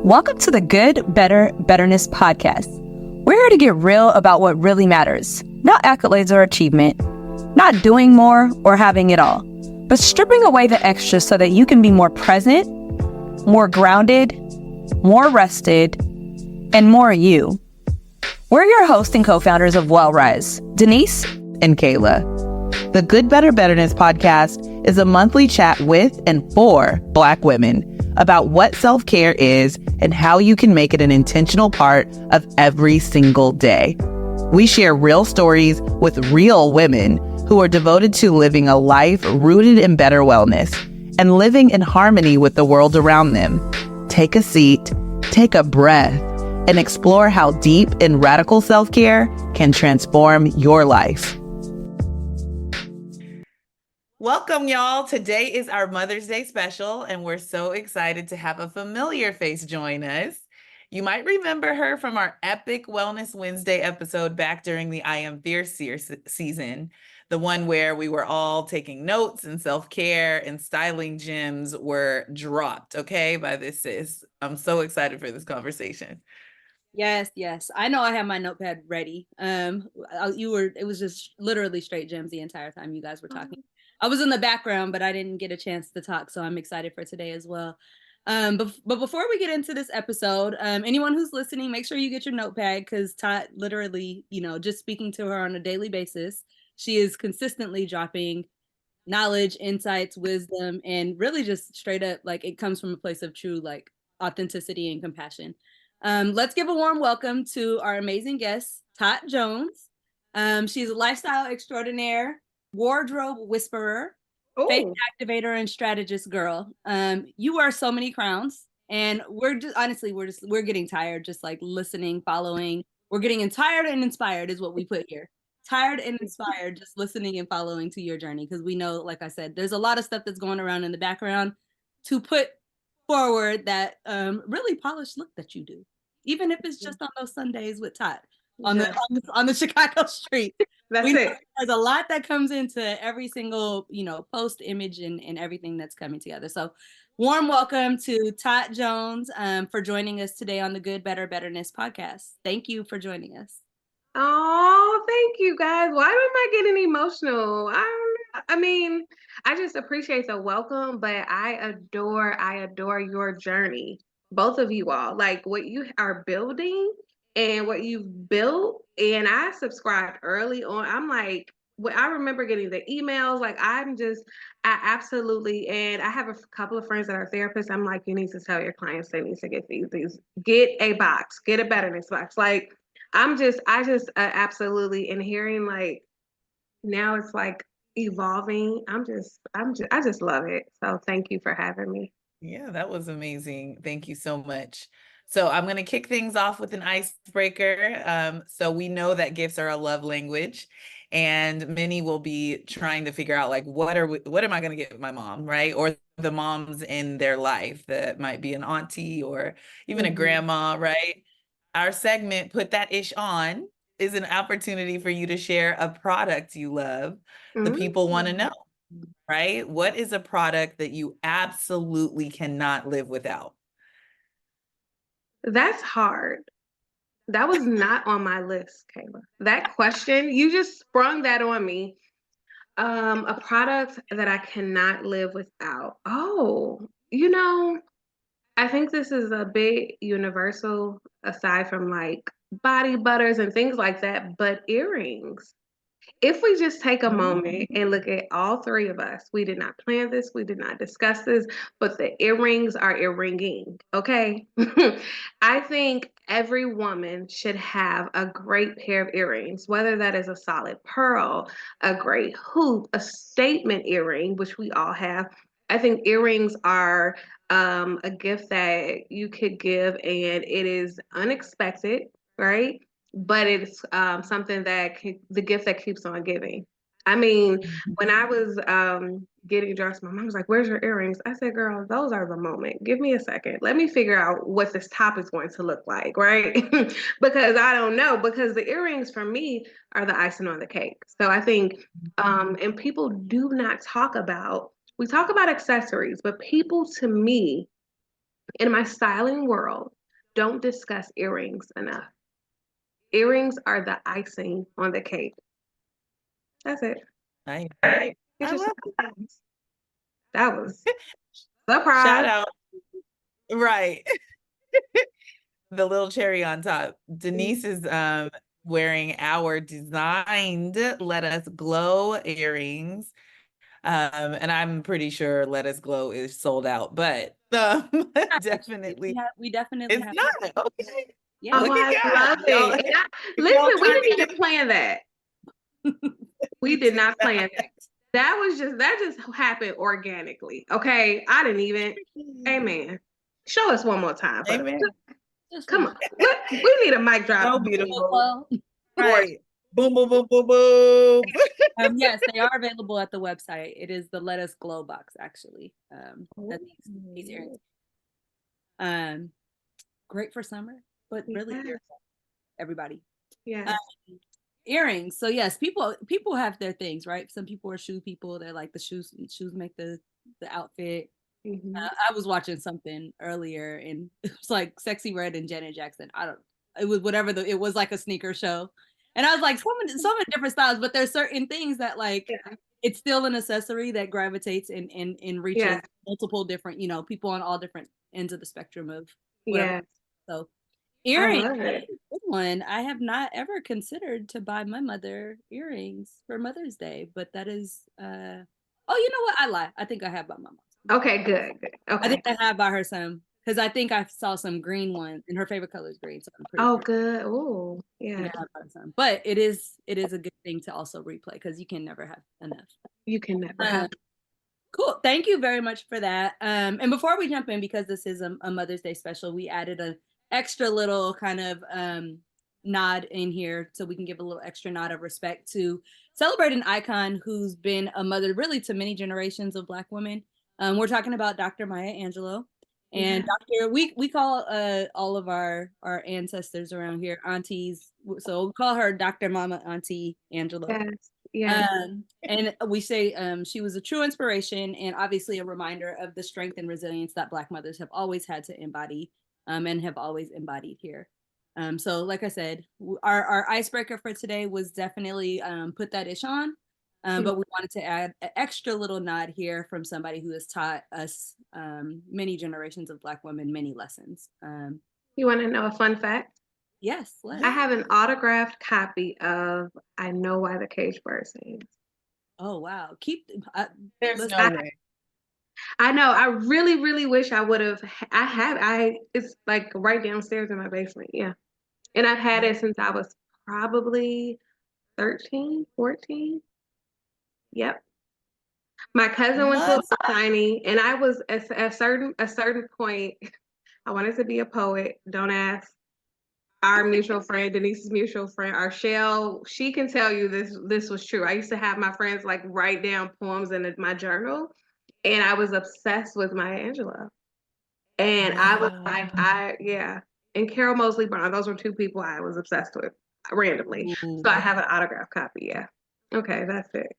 Welcome to the Good, Better, Betterness podcast. We're here to get real about what really matters, not accolades or achievement, not doing more or having it all, but stripping away the extras so that you can be more present, more grounded, more rested, and more you. We're your hosts and co-founders of WellRise, Denise and Kayla. The Good, Better, Betterness podcast is a monthly chat with and for Black women about what self-care is and how you can make it an intentional part of every single day. We share real stories with real women who are devoted to living a life rooted in better wellness and living in harmony with the world around them. Take a seat, take a breath, and explore how deep and radical self-care can transform your life. Welcome, y'all. Today is our Mother's Day special, and we're so excited to have a familiar face join us. You might remember her from our epic Wellness Wednesday episode back during the I Am Fierce season, the one where we were all taking notes and self-care and styling gems were dropped, okay, by this sis. I'm so excited for this conversation. Yes. I know I have my notepad ready. It was just literally straight gems the entire time you guys were talking. I was in the background, but I didn't get a chance to talk, so I'm excited for today as well. But before we get into this episode, anyone who's listening, make sure you get your notepad because Tot literally, just speaking to her on a daily basis, she is consistently dropping knowledge, insights, wisdom, and really just straight up, like, it comes from a place of true, like, authenticity and compassion. Let's give a warm welcome to our amazing guest, Tot Jones. She's a lifestyle extraordinaire, wardrobe whisperer, faith activator, and strategist girl. You wear so many crowns, and we're getting tired just like listening, following. We're getting tired and inspired is what we put here. Tired and inspired just listening and following to your journey, because we know, like I said, there's a lot of stuff that's going around in the background to put forward that really polished look that you do, even if it's just on those Sundays with Tot on the Chicago street. That's it. There's a lot that comes into every single, post, image, and everything that's coming together. So warm welcome to Tot Jones for joining us today on the Good, Better, Betterness podcast. Thank you for joining us. Oh, thank you guys. Why am I getting emotional? I just appreciate the welcome, but I adore your journey. Both of you all, like what you are building and what you've built. And I subscribed early on. I'm like, I remember getting the emails. Like, I absolutely, and I have a couple of friends that are therapists. I'm like, you need to tell your clients they need to get these, get a box, get a betterness box. Like, I just absolutely, and hearing like, now it's like evolving. I just love it. So thank you for having me. Yeah, that was amazing. Thank you so much. So I'm going to kick things off with an icebreaker. So we know that gifts are a love language, and many will be trying to figure out, like, what am I going to get my mom, right? Or the moms in their life that might be an auntie or even a grandma, right? Our segment, Put That Ish On, is an opportunity for you to share a product you love. The people want to know, right? What is a product that you absolutely cannot live without? That's hard. That was not on my list, Kayla. That question, you just sprung that on me. A product that I cannot live without. Oh, I think this is a big universal, aside from like body butters and things like that, but earrings. If we just take a moment and look at all three of us, we did not plan this, we did not discuss this, but the earrings are earringing, okay? I think every woman should have a great pair of earrings, whether that is a solid pearl, a great hoop, a statement earring, which we all have. I think earrings are a gift that you could give, and it is unexpected, right? But it's something that the gift that keeps on giving. I mean, when I was getting dressed, my mom was like, "Where's your earrings?" I said, "Girl, those are the moment. Give me a second. Let me figure out what this top is going to look like, right?" Because I don't know. Because the earrings for me are the icing on the cake. So I think, and people do not talk about. We talk about accessories, but people, to me, In my styling world, don't discuss earrings enough. Earrings are the icing on the cake. That's it. I It's I just love that was shout surprise. out. Right. The little cherry on top. Denise is wearing our designed Let Us Glow earrings. And I'm pretty sure Let Us Glow is sold out, but definitely We definitely it's have. not. Okay. Yeah. Oh, Look I at God. love Y'all, it. And y'all listen, we turned didn't it even plan that. We did not plan that. That just happened organically. Okay. I didn't even. Amen. Show us one more time. But Amen. Just come one. on. We need a mic drop. So beautiful. Well, Right. Boom, boom, boom, boom, boom. yes, they are available at the website. It is the Let Us Glow box, actually. That these earrings. Great for summer, but really Yes. everybody. Yes. Earrings. So yes, people have their things, right? Some people are shoe people. They're like the shoes make the outfit. Mhm. I was watching something earlier and it was like Sexy Red and Janet Jackson. It was whatever it was like a sneaker show. And I was like, so many different styles, but there's certain things that like Yeah. it's still an accessory that gravitates and reaches Yeah. multiple different, people on all different ends of the spectrum of whatever. Yes. So I earrings, love that it. is a good one. I have not ever considered to buy my mother earrings for Mother's Day, but that is oh, you know what? I lie. I think I have bought my mom. Okay, good. I Okay. think I have bought her some because I think I saw some green ones and her favorite color is green. So I'm pretty Oh, sure good. Oh, I think yeah. I have bought her some. But it is a good thing to also replay because you can never have enough. You can never Um, have. Cool. Thank you very much for that. And before we jump in, because this is a Mother's Day special, we added an extra little kind of nod in here so we can give a little extra nod of respect to celebrate an icon who's been a mother really to many generations of Black women. We're talking about Dr. Maya Angelou. And Yeah. Dr. We call all of our ancestors around here aunties. So we call her Dr. Mama Auntie Angelou. Yes. Yes. And we say she was a true inspiration and obviously a reminder of the strength and resilience that Black mothers have always had to embody and have always embodied here. So like I said, our icebreaker for today was definitely put that ish on. But we wanted to add an extra little nod here from somebody who has taught us many generations of Black women many lessons. You want to know a fun fact? Yes. I have an autographed copy of I Know Why the Cage Bird Sings. Oh, wow. There's no way. I know. I really, really wish I would have. It's like right downstairs in my basement. Yeah. And I've had it since I was probably 13, 14. Yep. My cousin went to a signing, and I was at a certain point. I wanted to be a poet. Don't ask. Our mutual friend, Denise's mutual friend, Arshelle, she can tell you this was true. I used to have my friends like write down poems in my journal, and I was obsessed with Maya Angelou. And I was like, yeah. And Carol Moseley Brown, those were two people I was obsessed with randomly. Ooh. So I have an autograph copy. Yeah. Okay, that's it.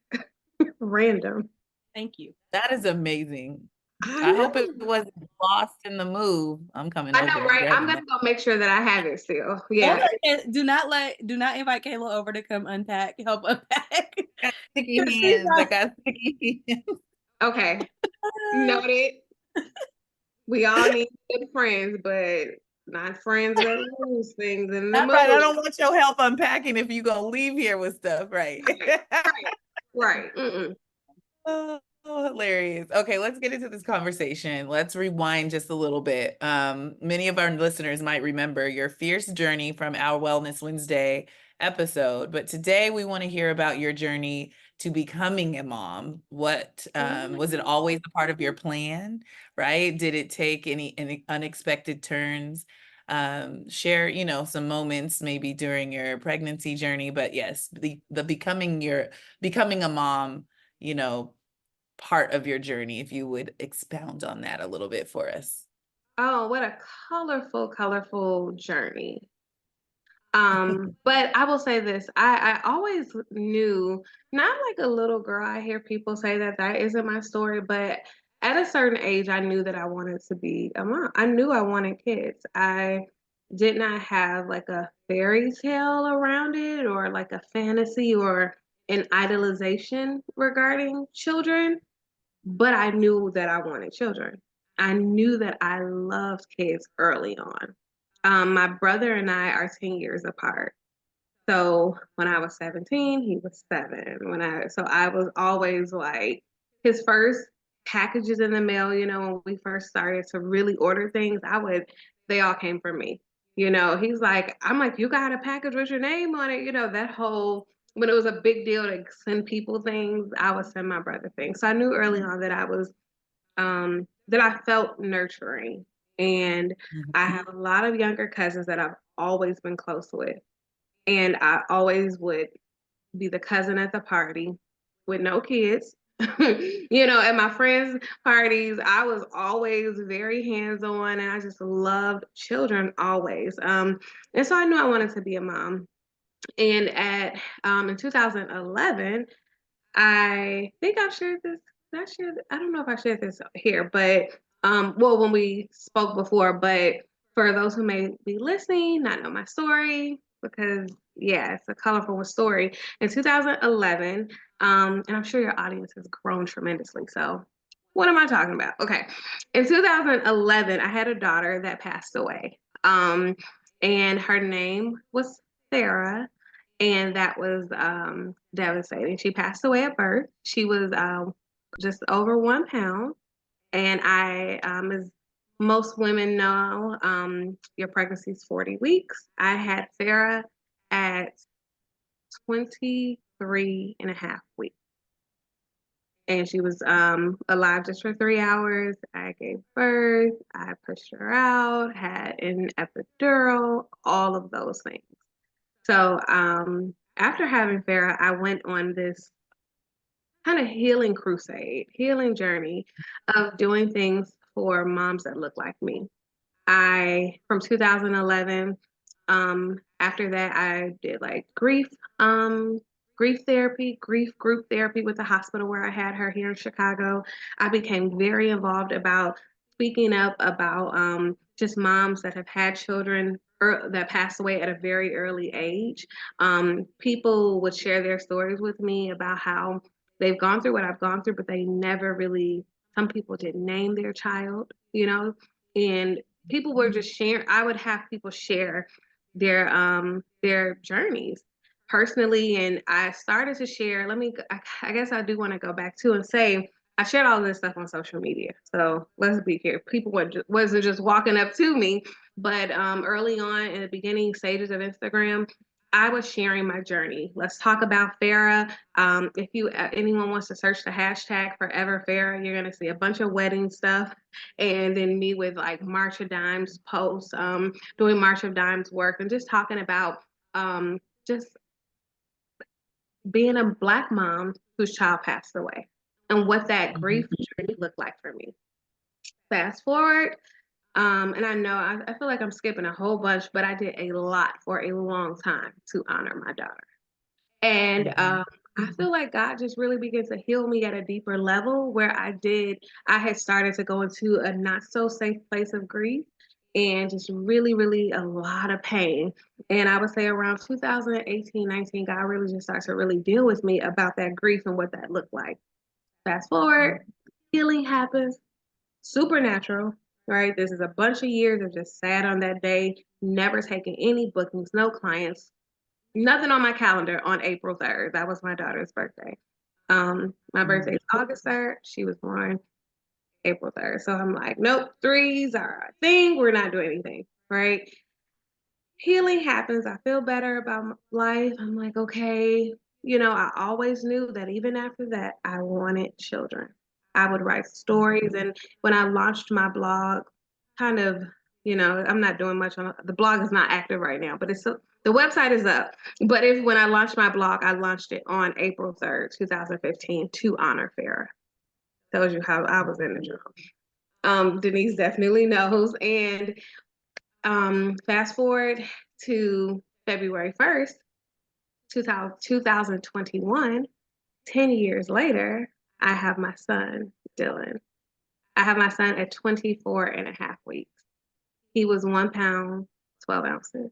Random. Thank you. That is amazing. I I hope know. it wasn't lost in the move. I'm coming I over know, and right? I'm grabbing gonna that. go make sure that I have it still. Yeah. Do not invite Kayla over to come help unpack. I got sticky hands. I got sticky hands. Okay. Noted. We all need good friends, but not friends that lose things in the That's right. I mood. don't want your help unpacking if you gonna leave here with stuff, right? Right. Mm-mm. Oh, hilarious. Okay, let's get into this conversation. Let's rewind just a little bit. Many of our listeners might remember your fierce journey from our Wellness Wednesday episode, but today we want to hear about your journey to becoming a mom. What was it always a part of your plan, right? Did it take any unexpected turns? Share, some moments maybe during your pregnancy journey, but yes, the becoming a mom, you know, part of your journey, if you would expound on that a little bit for us. Oh, what a colorful journey. But I will say this, I always knew, not like a little girl, I hear people say that isn't my story, but at a certain age, I knew that I wanted to be a mom. I knew I wanted kids. I did not have like a fairy tale around it or like a fantasy or an idolization regarding children, but I knew that I wanted children. I knew that I loved kids early on. My brother and I are 10 years apart. So when I was 17, he was 7. So I was always like his first packages in the mail, when we first started to really order things, they all came from me. He's like, I'm like, you got a package with your name on it, that whole when it was a big deal to send people things, I would send my brother things. So I knew early on that that I felt nurturing. And I have a lot of younger cousins that I've always been close with. And I always would be the cousin at the party with no kids. At my friends' parties, I was always very hands-on and I just loved children always. And so I knew I wanted to be a mom. And in 2011, I think I've shared this. I don't know if I shared this here, but well, when we spoke before, but for those who may be listening, not know my story, because yeah, it's a colorful story. In 2011, and I'm sure your audience has grown tremendously. So what am I talking about? Okay. In 2011, I had a daughter that passed away. And her name was Sarah. And that was devastating. She passed away at birth. She was just over 1 pound. And as most women know, your pregnancy is 40 weeks. I had Sarah at 23 and a half weeks. And she was alive just for 3 hours. I gave birth. I pushed her out, had an epidural, all of those things. So after having Farah, I went on this kind of healing crusade, healing journey of doing things for moms that look like me. From 2011, after that, I did like grief therapy, grief group therapy with the hospital where I had her here in Chicago. I became very involved about speaking up about just moms that have had children that passed away at a very early age. People would share their stories with me about how they've gone through what I've gone through, but they never really, some people didn't name their child, and people were just sharing. I would have people share their journeys personally, and I started to share. I guess I do want to go back to and say I shared all of this stuff on social media. So let's be clear. People wasn't just walking up to me, but early on in the beginning stages of Instagram, I was sharing my journey. Let's talk about Farah. If anyone wants to search the hashtag Forever Farah, you're gonna see a bunch of wedding stuff, and then me with like March of Dimes posts, doing March of Dimes work, and just talking about just being a Black mom whose child passed away and what that grief journey looked like for me. Fast forward, and I know I feel like I'm skipping a whole bunch, but I did a lot for a long time to honor my daughter. And I feel like God just really began to heal me at a deeper level where I had started to go into a not so safe place of grief and just really, really a lot of pain. And I would say around 2018, 19, God really just started to really deal with me about that grief and what that looked like. Fast forward, healing happens, supernatural, right? This is a bunch of years of just sad on that day, never taking any bookings, no clients, nothing on my calendar on April 3rd. That was my daughter's birthday. My birthday is August 3rd. She was born April 3rd. So I'm like, nope, threes are a thing. We're not doing anything, right? Healing happens. I feel better about life. I'm like, okay. I always knew that even after that, I wanted children. I would write stories. And when I launched my blog, kind of, I'm not doing much on the blog is not active right now, but the website is up. But when I launched my blog, I launched it on April 3rd, 2015 to honor Farah. Tells you how I was in the journal. Denise definitely knows. And fast forward to February 1st, 2021, 10 years later, I have my son, Dylan. I have my son at 24 and a half weeks. He was 1 pound, 12 ounces,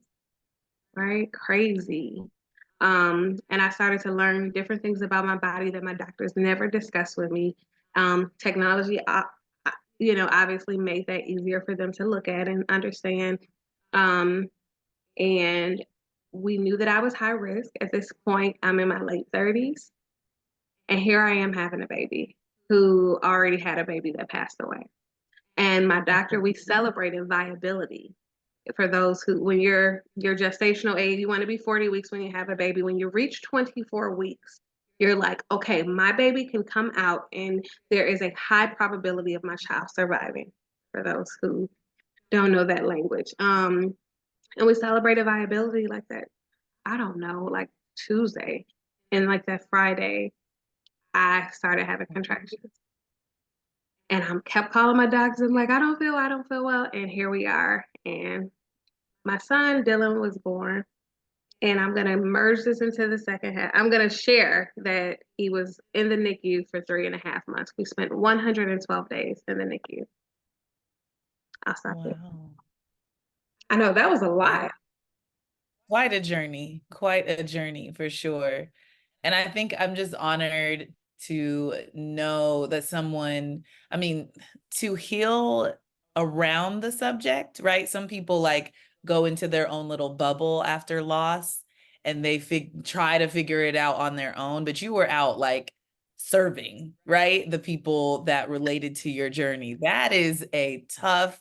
right? Crazy. And I started to learn different things about my body that my doctors never discussed with me. Technology, obviously made that easier for them to look at and understand. And we knew that I was high risk. At this point, I'm in my late 30s. And here I am having a baby who already had a baby that passed away. And my doctor, we celebrated viability. For those who, when your gestational age, you want to be 40 weeks when you have a baby. When you reach 24 weeks, you're like, okay, my baby can come out and there is a high probability of my child surviving, for those who don't know that language. And we celebrated viability like that, I don't know, like Tuesday. And like that Friday, I started having contractions. And I kept calling my doctors. I'm like, I don't feel well. And here we are. And my son, Dylan, was born. And I'm going to merge this into the second half. I'm going to share that he was in the NICU for 3.5 months. We spent 112 days in the NICU. I'll stop it. I know that was a lot. Quite a journey for sure. And I think I'm just honored to know that to heal around the subject, right? Some people like go into their own little bubble after loss and they try to figure it out on their own, but you were out like serving, right? The people that related to your journey. That is a tough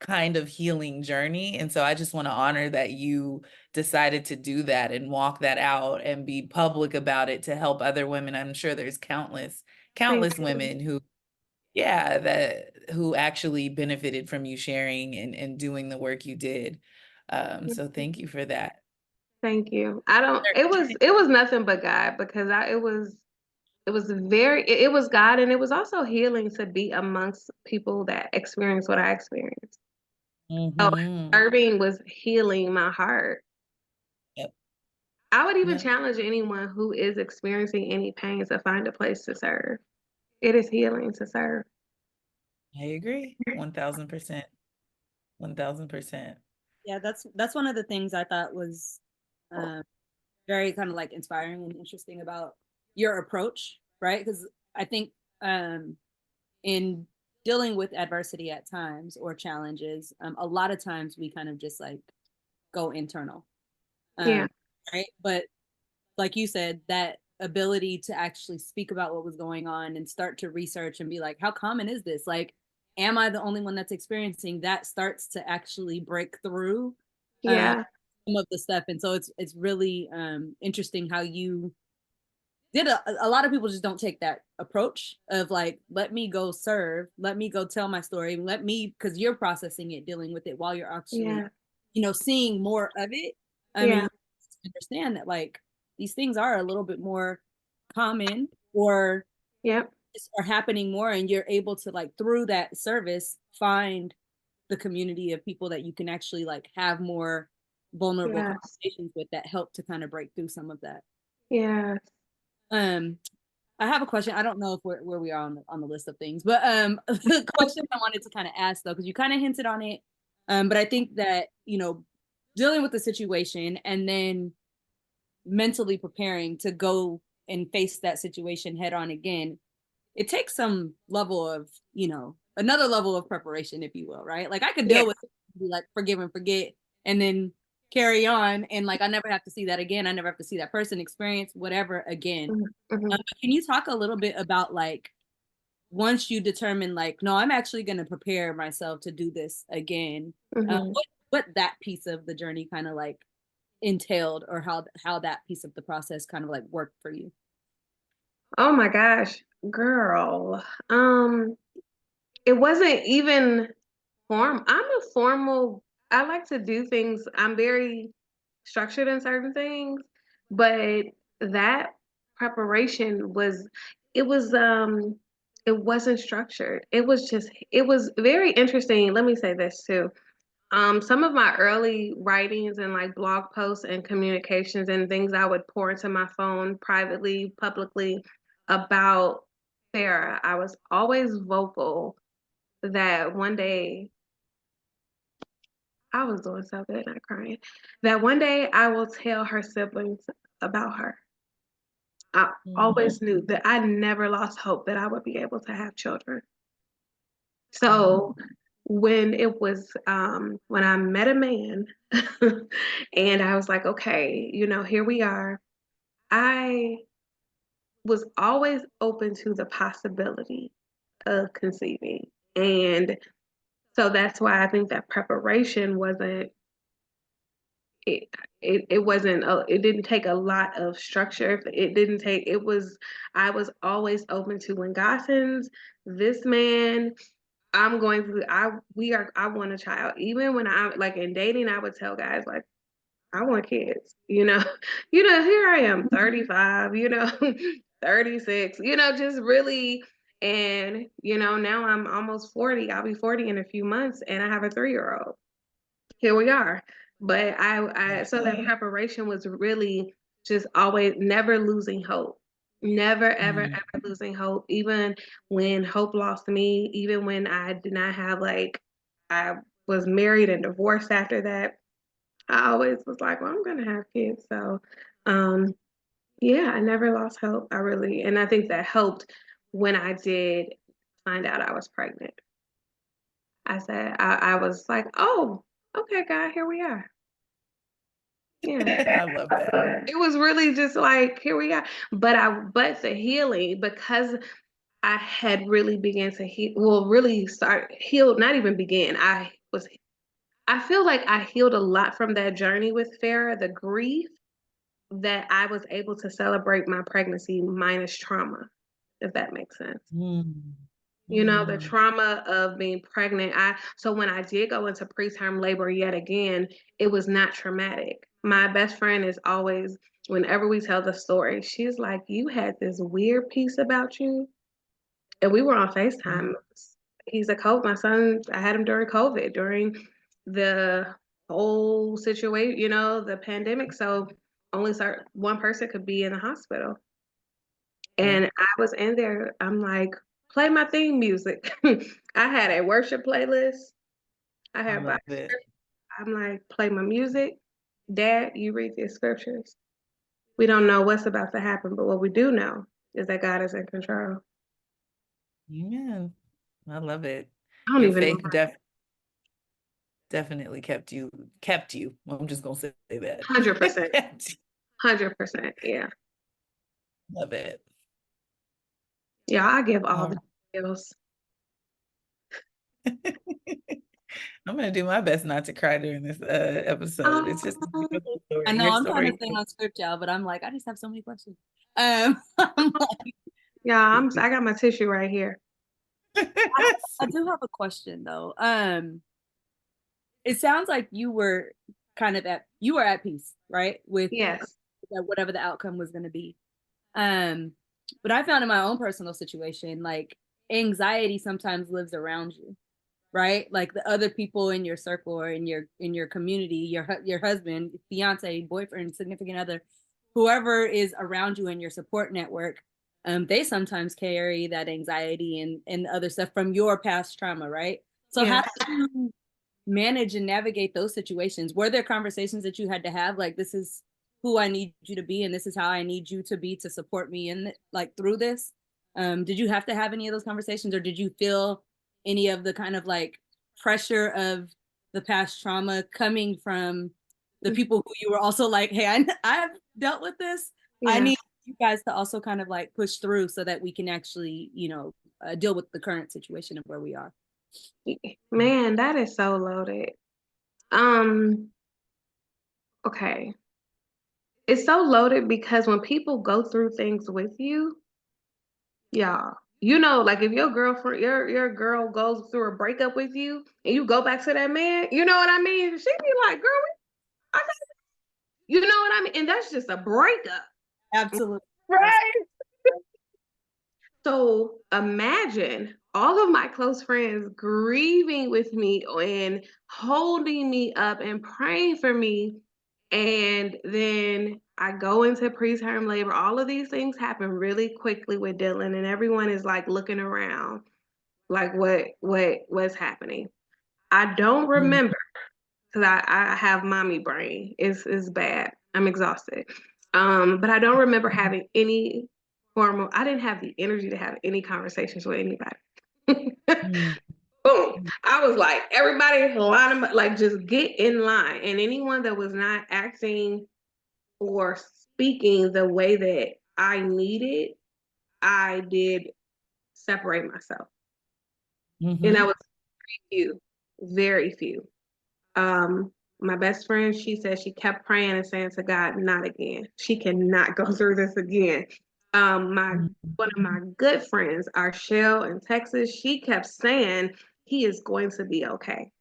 kind of healing journey. And so I just want to honor that you decided to do that and walk that out and be public about it to help other women. I'm sure there's countless women who actually benefited from you sharing and doing the work you did. So thank you for that. Thank you. It was nothing but God, because it was God, and it was also healing to be amongst people that experience what I experienced. So serving was healing my heart. Yep. I would even challenge anyone who is experiencing any pain to find a place to serve. It is healing to serve. I agree. 1000%. 1000%. Yeah, that's one of the things I thought was very kind of like inspiring and interesting about your approach, right? Because I think in dealing with adversity at times or challenges, a lot of times we kind of just like go internal. Right. But like you said, that ability to actually speak about what was going on and start to research and be like, how common is this? Like, am I the only one that's experiencing that? Starts to actually break through some of the stuff. And so it's really interesting how you did. A lot of people just don't take that approach of like, let me go serve, let me go tell my story, because you're processing it, dealing with it while you're actually seeing more of it. I mean, understand that like these things are a little bit more common or are happening more, and you're able to like through that service find the community of people that you can actually like have more vulnerable conversations with that help to kind of break through some of that. I have a question. I don't know if where we are on the list of things, but the question I wanted to kind of ask though, because you kind of hinted on it, but I think that dealing with the situation and then mentally preparing to go and face that situation head on again, it takes some level of another level of preparation, if you will, right? Like I could deal with it, be like forgive and forget and then carry on, and like I never have to see that again. I never have to see that person, experience whatever again. Can you talk a little bit about like once you determine like, no, I'm actually going to prepare myself to do this again, what that piece of the journey kind of like entailed, or how that piece of the process kind of like worked for you? Oh my gosh, girl. It wasn't even formal. I like to do things. I'm very structured in certain things, but that preparation it wasn't structured. It was very interesting. Let me say this too. Some of my early writings and like blog posts and communications and things I would pour into my phone privately, publicly about Sarah, I was always vocal that one day I was doing so good, not crying. That one day I will tell her siblings about her. I always knew that I never lost hope that I would be able to have children. So when it was when I met a man and I was like, okay, here we are. I was always open to the possibility of conceiving. And so that's why I think that preparation wasn't it it wasn't it didn't take a lot of structure. I was always open to, when God sends this man, I want a child. Even when I like in dating, I would tell guys like, I want kids, here I am, 35, 36, just really. And, now I'm almost 40. I'll be 40 in a few months and I have a 3-year-old. Here we are. But so that preparation was really just always never losing hope. Never, ever, ever losing hope. Even when hope lost me, even when I did not have I was married and divorced after that, I always was like, well, I'm gonna have kids. So yeah, I never lost hope. And I think that helped when I did find out I was pregnant. I said, I was like, oh, okay, God, here we are. Yeah. I love that. It was really just like, here we are. But the healing, because I had really began to heal, really start healed, not even begin. I feel like I healed a lot from that journey with Farrah, the grief, that I was able to celebrate my pregnancy minus trauma, if that makes sense. The trauma of being pregnant. So when I did go into preterm labor yet again, it was not traumatic. My best friend is always, whenever we tell the story, she's like, you had this weird piece about you. And we were on FaceTime. He's a COVID. My son, I had him during COVID, during the whole situation, the pandemic. So only one person could be in the hospital. And I was in there, I'm like, play my theme music. I had a worship playlist. I had I'm like, play my music. Dad, you read the scriptures. We don't know what's about to happen, but what we do know is that God is in control. Amen. I love it. I don't Your even faith know. Definitely kept you. I'm just gonna say that. 100%. 100%. Yeah. Love it. Yeah, I give all the details. I'm gonna do my best not to cry during this episode. It's just a beautiful story. I know Your I'm story. trying to stay on script, y'all, but I'm like, I just have so many questions. Yeah, I got my tissue right here. I do have a question though. It sounds like you were at peace, right? With Yes. whatever the outcome was going to be. But I found in my own personal situation, like anxiety sometimes lives around you, right? Like the other people in your circle or in your community, your husband, fiance, boyfriend, significant other, whoever is around you in your support network, they sometimes carry that anxiety and other stuff from your past trauma, right? So how do you manage and navigate those situations? Were there conversations that you had to have, like, this is who I need you to be and this is how I need you to be to support me in through this? Did you have to have any of those conversations, or did you feel any of the kind of like pressure of the past trauma coming from the people who you were also like, hey, I've dealt with this. I need you guys to also kind of like push through so that we can actually, deal with the current situation of where we are? Man, that is so loaded. Okay. It's so loaded because when people go through things with you, y'all, like if your girlfriend, your girl goes through a breakup with you and you go back to that man, you know what I mean? She be like, girl, you know what I mean? And that's just a breakup. Absolutely. Right. So imagine all of my close friends grieving with me and holding me up and praying for me. And then I go into preterm labor. All of these things happen really quickly with Dylan, and everyone is like looking around. like what was happening. I don't remember because I have mommy brain. It's bad. I'm exhausted. But I don't remember having any formal. I didn't have the energy to have any conversations with anybody. Mm. Boom. I was like, everybody line them up, like just get in line. And anyone that was not acting or speaking the way that I needed, I did separate myself. And that was few, very few. My best friend, she said she kept praying and saying to God, not again. She cannot go through this again. One of my good friends, Arshelle in Texas, she kept saying he is going to be okay.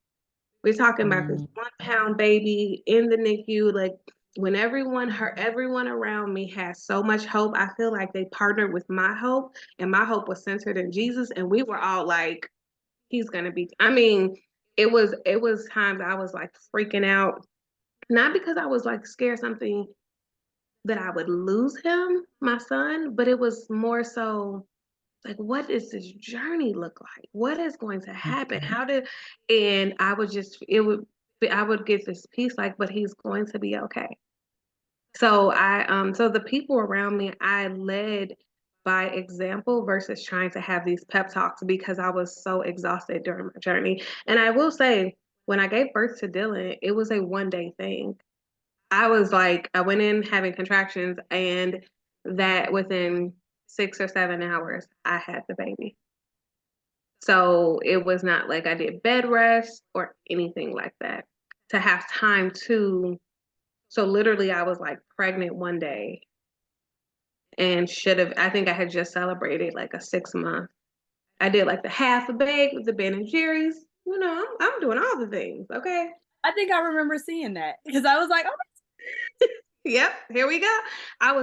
We're talking about this 1 pound baby in the NICU. Like when everyone around me has so much hope, I feel like they partnered with my hope, and my hope was centered in Jesus. And we were all like, he's gonna be. I mean, it was times I was like freaking out, not because I was like scared something that I would lose him, my son, but it was more so like, what does this journey look like? What is going to happen? And I would get this peace, like, but he's going to be okay. So so the people around me, I led by example versus trying to have these pep talks because I was so exhausted during my journey. And I will say, when I gave birth to Dylan, it was a 1-day thing. I was like, I went in having contractions, and that within 6 or 7 hours, I had the baby. So it was not like I did bed rest or anything like that. To have time to, so literally I was like pregnant 1 day and I think I had just celebrated like a 6 month. I did like the half a bake with the Ben and Jerry's. You know, I'm doing all the things, okay? I think I remember seeing that because I was like, oh, Yep, here we go. I'm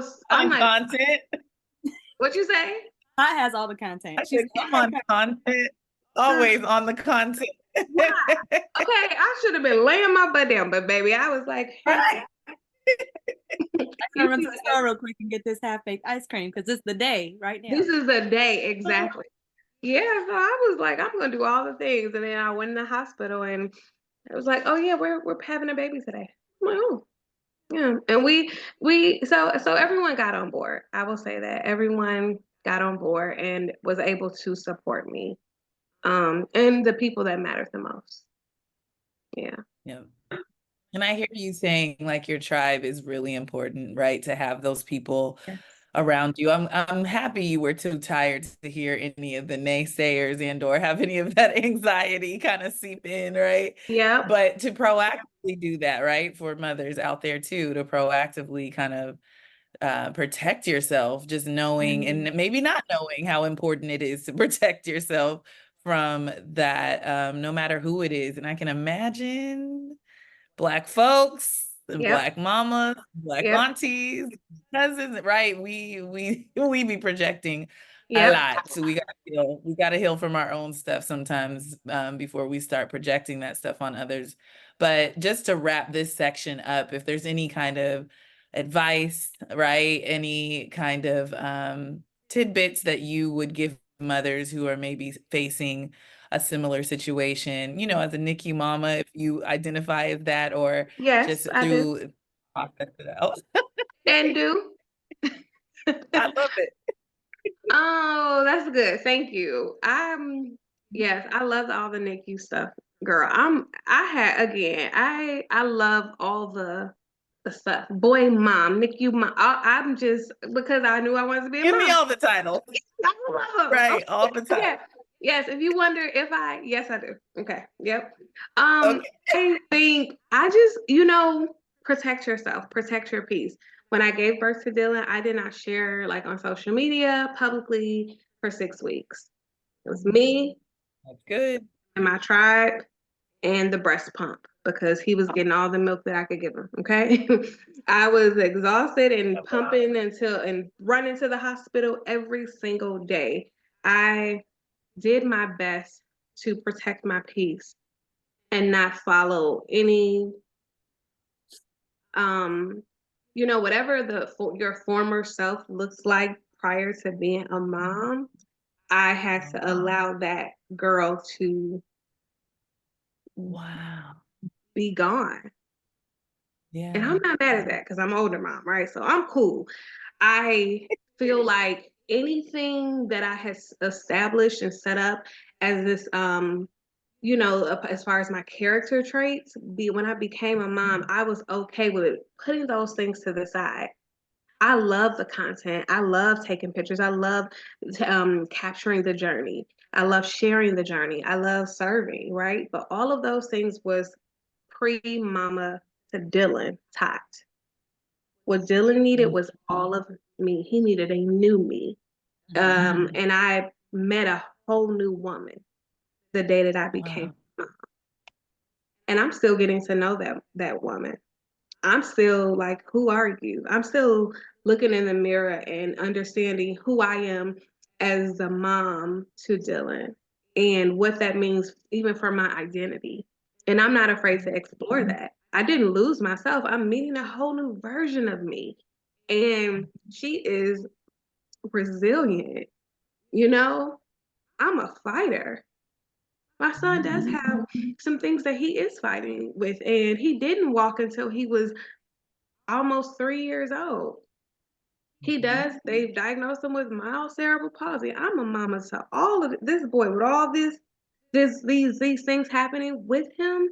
like, content. what you say? Hot has all the content. I said, come on, content. Always on the content. Yeah. Okay, I should have been laying my butt down, but baby, I was like, hey. I'm gonna run to the store real quick and get this half-baked ice cream because it's the day right now. This is the day, exactly. Yeah, so I was like, I'm gonna do all the things, and then I went in the hospital, and it was like, oh yeah, we're having a baby today. I'm like, oh yeah, and so everyone got on board. I will say that everyone got on board and was able to support me, and the people that mattered the most. Yeah. Yeah. And I hear you saying like your tribe is really important, right? To have those people around you. I'm happy you were too tired to hear any of the naysayers and or have any of that anxiety kind of seep in, right? Yeah. But to proactively do that, right? For mothers out there too, to proactively kind of protect yourself, just knowing and maybe not knowing how important it is to protect yourself from that, no matter who it is. And I can imagine Black folks and Black mamas, Black aunties, cousins, right? We be projecting a lot. So we gotta heal from our own stuff sometimes before we start projecting that stuff on others. But just to wrap this section up, if there's any kind of advice, right? Any kind of tidbits that you would give mothers who are maybe facing a similar situation, you know, as a NICU mama, if you identify as that, or just through process it out. And do. I love it. Oh, that's good. Thank you. Yes, I love all the NICU stuff, girl. I love all the stuff. Boy, mom, NICU mom. I'm just because I knew I wanted to be a mom. Give me all the titles. I love them. Right, all the time. Yeah. Yes, if you wonder if yes, I do. Okay. Yep. I think I just, protect yourself, protect your peace. When I gave birth to Dylan, I did not share like on social media publicly for 6 weeks. It was me. That's good. And my tribe and the breast pump because he was getting all the milk that I could give him. Okay. I was exhausted and pumping and running to the hospital every single day. I did my best to protect my peace and not follow any, whatever your former self looks like prior to being a mom. I had to allow that girl to Wow. be gone. Yeah. And I'm not mad at that because I'm an older mom, right? So I'm cool. I feel like anything that I had established and set up as this, as far as my character traits, when I became a mom, I was okay with it, putting those things to the side. I love the content. I love taking pictures. I love capturing the journey. I love sharing the journey. I love serving, right? But all of those things was pre-mama to Dylan Tot. What Dylan needed was all of me. He needed a new me. And I met a whole new woman the day that I became mom. And I'm still getting to know that woman. I'm still like, who are you? I'm still looking in the mirror and understanding who I am as a mom to Dylan and what that means even for my identity. And I'm not afraid to explore that. I didn't lose myself. I'm meeting a whole new version of me. And she is resilient. You know, I'm a fighter. My son does have some things that he is fighting with, and he didn't walk until he was almost 3 years old. He does. They've diagnosed him with mild cerebral palsy. I'm a mama to all of this boy with all these things happening with him,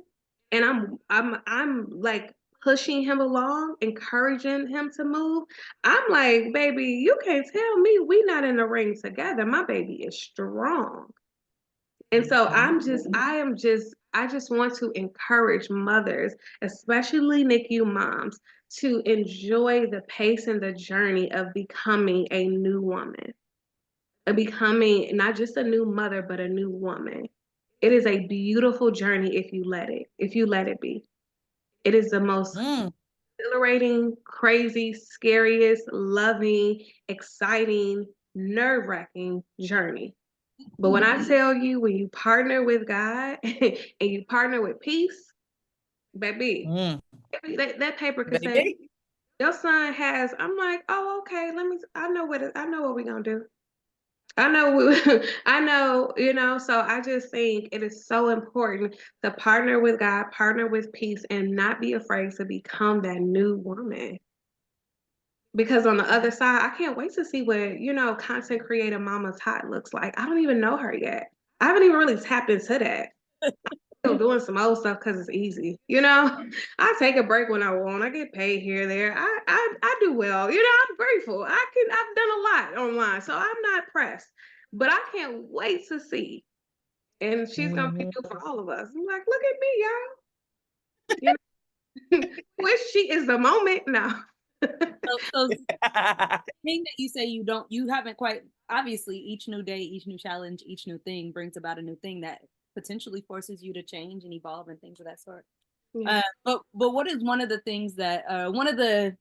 and I'm like pushing him along, encouraging him to move. I'm like, baby, you can't tell me we not in the ring together. My baby is strong. And so I just want to encourage mothers, especially NICU moms, to enjoy the pace and the journey of becoming a new woman, of becoming not just a new mother, but a new woman. It is a beautiful journey if you let it be. It is the most exhilarating, crazy, scariest, loving, exciting, nerve-wracking journey. But when I tell you, when you partner with God and you partner with peace, baby, that paper could say your son has. I'm like, oh, okay. I know what we're gonna do. I know, I know. So I just think it is so important to partner with God, partner with peace, and not be afraid to become that new woman. Because on the other side, I can't wait to see what, content creator Mama Tot looks like. I don't even know her yet. I haven't even really tapped into that. I'm still doing some old stuff because it's easy. I take a break when I want. I get paid here, there. I do well. I'm grateful. I've done a lot online, so I'm not pressed. But I can't wait to see. And she's gonna be new for all of us. I'm like, look at me, y'all. Wish she is the moment now. So thing that you say you haven't quite, obviously each new day, each new challenge, each new thing brings about a new thing that potentially forces you to change and evolve and things of that sort. Yeah. But what is one of the things that one of the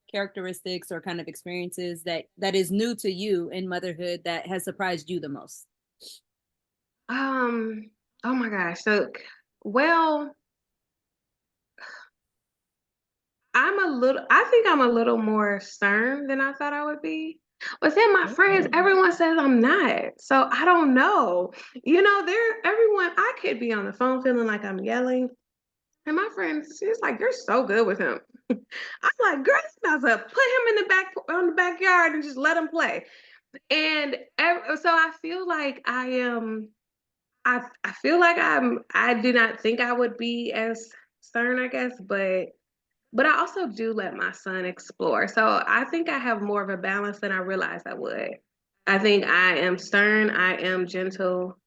characteristics or kind of experiences that is new to you in motherhood that has surprised you the most? Oh my gosh. So, well, I think I'm a little more stern than I thought I would be. But then my friends, everyone says I'm not. So I don't know. Everyone, I could be on the phone feeling like I'm yelling. And my friend, she's like, you're so good with him. I'm like, girl, you about to put him on the backyard and just let him play. And so I feel like I am. I feel like I did not think I would be as stern, I guess, but I also do let my son explore. So I think I have more of a balance than I realized I would. I think I am stern, I am gentle.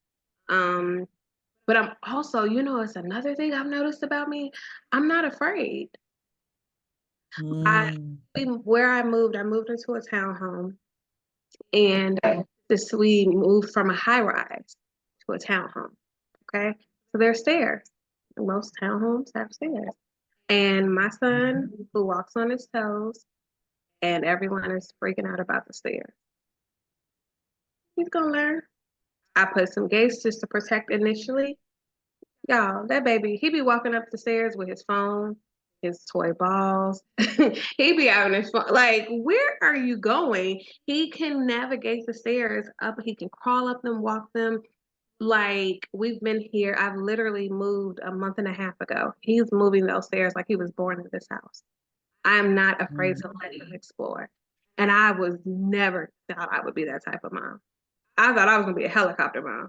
But I'm also, it's another thing I've noticed about me. I'm not afraid. Where I moved into a townhome, and we moved from a high rise to a townhome. Okay. So there's stairs. Most townhomes have stairs. And my son, who walks on his toes, and everyone is freaking out about the stairs. He's gonna learn. I put some gates just to protect initially. Y'all, that baby, he be walking up the stairs with his phone, his toy balls. He be having his fun. Like, where are you going? He can navigate the stairs up. He can crawl up them, walk them. like we've been here. I've literally moved a month and a half ago. He's moving those stairs like he was born in this house. I am not afraid to let him explore. And I was never thought I would be that type of mom. I thought I was gonna be a helicopter mom.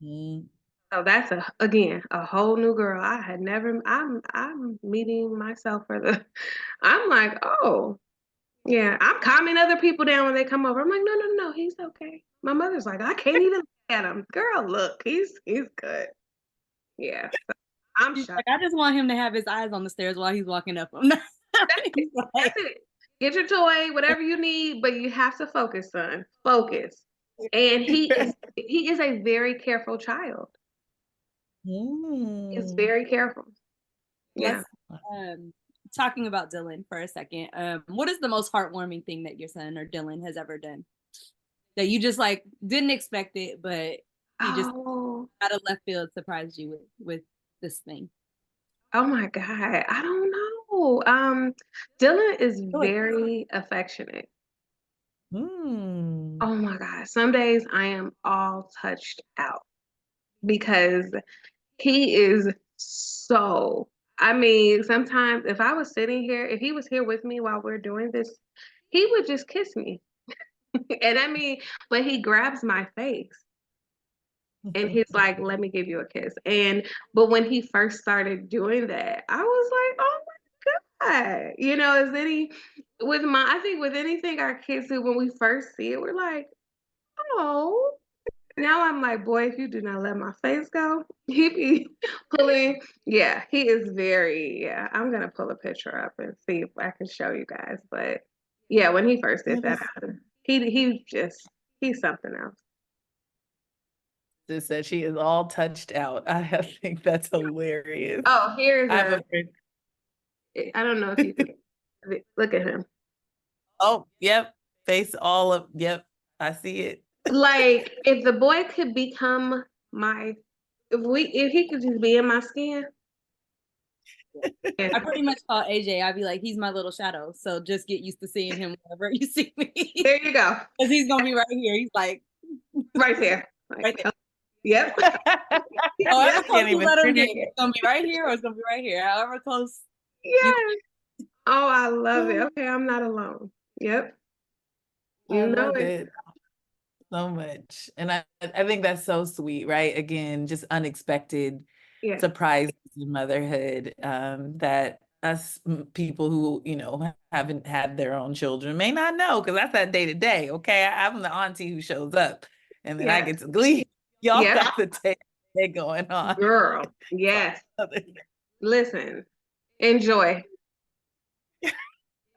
Mm. So that's again a whole new girl. I had never. I'm meeting myself for the. I'm like, oh yeah. I'm calming other people down when they come over. I'm like, no, no, no, he's okay. My mother's like, I can't even look at him. Girl, look, he's good. Yeah, so I'm She's shocked. like, I just want him to have his eyes on the stairs while he's walking up them. That's it. That's it. Get your toy, whatever you need, but you have to focus, son. Focus. And he is a very careful child. He's very careful. Yeah. Let's, talking about Dylan for a second. What is the most heartwarming thing that your son or Dylan has ever done that you just like didn't expect it, but he just out of left field surprised you with this thing? Oh my God. I don't know. Dylan is very affectionate. Oh my God. Some days I am all touched out because he is so, I mean, sometimes if I was sitting here, if he was here with me while we're doing this, he would just kiss me. And I mean, but he grabs my face and he's like, let me give you a kiss. But when he first started doing that, I was like, oh my God. You know, I think with anything our kids do, when we first see it, we're like, oh. Now I'm like, boy, if you do not let my face go, he be pulling. Yeah, he is very, yeah. I'm going to pull a picture up and see if I can show you guys. But yeah, when he first did that, he's something else. Just said she is all touched out. I think that's hilarious. Oh, here's I have a friend. I don't know if you can look at him. Oh, yep. Face all of, yep. I see it. Like if the boy could become if he could just be in my skin. I pretty much call AJ. I'd be like, he's my little shadow. So just get used to seeing him whenever you see me. There you go. Because he's going to be right here. He's like, right there. Right there. Yep. However close you let him get. It's going to be right here or it's going to be right here. However close. Yeah. Oh, I love it. Okay, I'm not alone. Yep. You know it so much. And I think that's so sweet, right? Again, just unexpected surprises in motherhood that us people who, you know, haven't had their own children may not know, because that's that day to day. Okay. I'm the auntie who shows up and then I get to glean. Y'all got the day going on. Girl. Yes. Listen, enjoy.